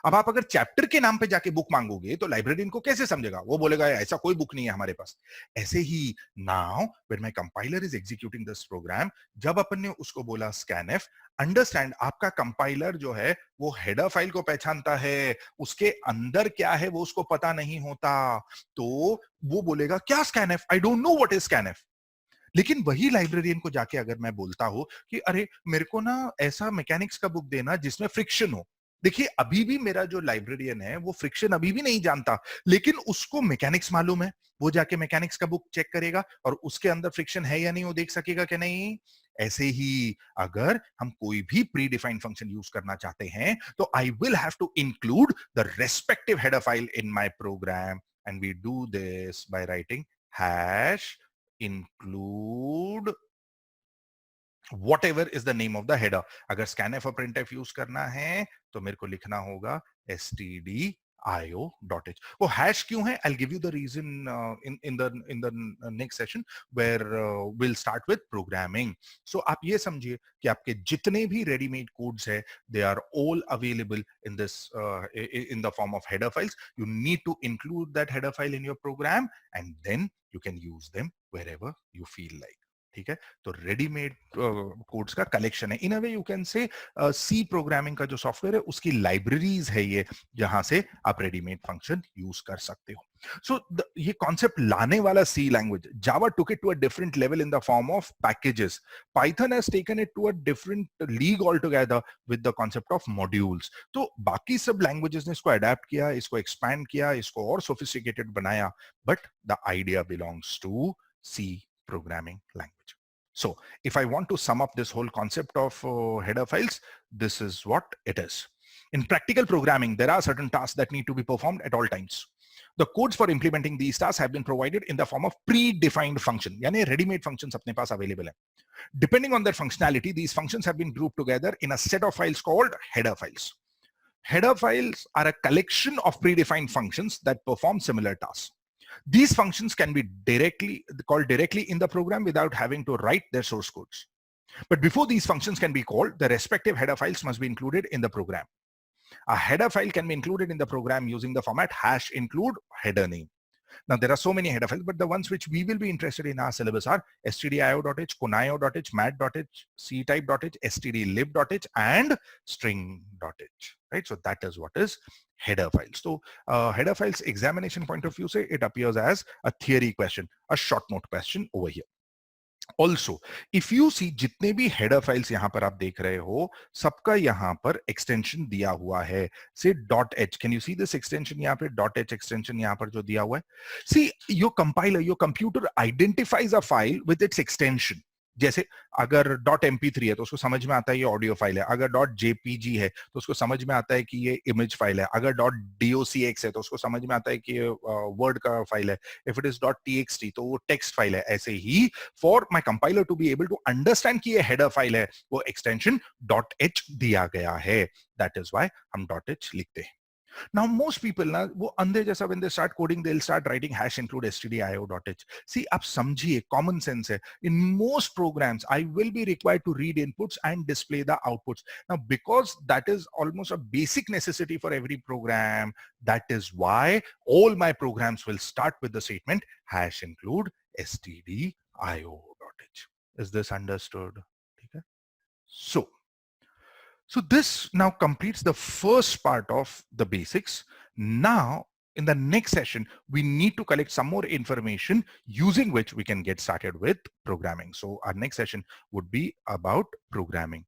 अब आप अगर चैप्टर के नाम पे जाके बुक मांगोगे तो लाइब्रेरियन को कैसे समझेगा? वो बोलेगा ऐसा कोई बुक नहीं है हमारे पास. ऐसे ही now when my compiler is executing this program, जब अपन ने उसको बोला स्कैनफ, अंडरस्टैंड आपका कंपाइलर जो है वो हेडर फाइल को पहचानता है, उसके अंदर क्या है वो उसको पता नहीं होता. तो वो बोलेगा क्या scanf? I don't know what is scanf. लेकिन वही लाइब्रेरियन को जाके अगर मैं बोलता हूं कि अरे मेरे को ना ऐसा मैकेनिक्स का बुक देना जिसमें फ्रिक्शन हो, देखिए अभी भी मेरा जो लाइब्रेरियन है वो फ्रिक्शन अभी भी नहीं जानता, लेकिन उसको मैकेनिक्स मालूम है. वो जाके मैकेनिक्स का बुक चेक करेगा और उसके अंदर फ्रिक्शन है या नहीं वो देख सकेगा कि नहीं. ऐसे ही अगर हम कोई भी प्री डिफाइंड फंक्शन यूज करना चाहते हैं तो I will have to include the respective header file in my program, and we do this by writing hash include whatever is the name of the header. अगर scanf और printf use करना है तो मेरे को लिखना होगा stdio.h. वो हैश क्यों है? I'll give you the reason in the next session where we'll start with programming. So आप ये समझिए कि आपके जितने भी ready-made codes है, they are all available in this in the form of header files. You need to include that header file in your program and then you can use them wherever you feel like. ठीक है, तो readymade codes का collection है. इन अ way you can say C programming का जो software है उसकी libraries है ये, जहां से आप रेडीमेड फंक्शन यूज कर सकते हो. सो ये कॉन्सेप्ट लाने वाला C language, Java took it to a different level in the form of packages. Python has taken it to a different league all together with the concept of modules. तो बाकी सब languages ने इसको adapt किया, इसको expand किया, इसको और सोफिस्टिकेटेड बनाया, but the idea belongs to C programming language. So if I want to sum up this whole concept of header files, this is what it is. In practical programming, there are certain tasks that need to be performed at all times. The codes for implementing these tasks have been provided in the form of predefined function. यानी ready-made functions अपने पास available है. Depending on their functionality, these functions have been grouped together in a set of files called header files. Header files are a collection of predefined functions that perform similar tasks. These functions can be called directly in the program without having to write their source codes. But before these functions can be called, the respective header files must be included in the program. A header file can be included in the program using the format #include header name. Now, there are so many header files, but the ones which we will be interested in our syllabus are stdio.h, kunio.h, mat.h, ctype.h, stdlib.h, and string.h, right? So that is what is header files. So header files examination point of view, say it appears as a theory question, a short note question over here. Also if you see जितने भी header files यहां पर आप देख रहे हो सबका यहां पर एक्सटेंशन दिया हुआ है से .h can you see this extension यहां पे .h एक्सटेंशन यहां पर जो दिया हुआ है see your compiler your computer identifies a file with its extension जैसे अगर .mp3 है तो उसको समझ में आता है ये ऑडियो फाइल है अगर .jpg है तो उसको समझ में आता है कि ये इमेज फाइल है अगर .docx है तो उसको समझ में आता है कि ये वर्ड का फाइल है इफ इट इज .txt तो वो टेक्स्ट फाइल है ऐसे ही for my compiler to be able to understand कि ये हेडर फाइल है वो एक्सटेंशन .h दिया गया है दैट इज व्हाई हम .h लिखते हैं Now, most people ना वो अंधे जैसा when they start coding, they'll start writing #include stdio.h. See, आप समझिए, common sense है. In most programs, I will be required to read inputs and display the outputs. Now, because that is almost a basic necessity for every program, that is why all my programs will start with the statement #include stdio.h. Is this understood? Okay. So this now completes the first part of the basics. Now, in the next session, we need to collect some more information using which we can get started with programming. So our next session would be about programming.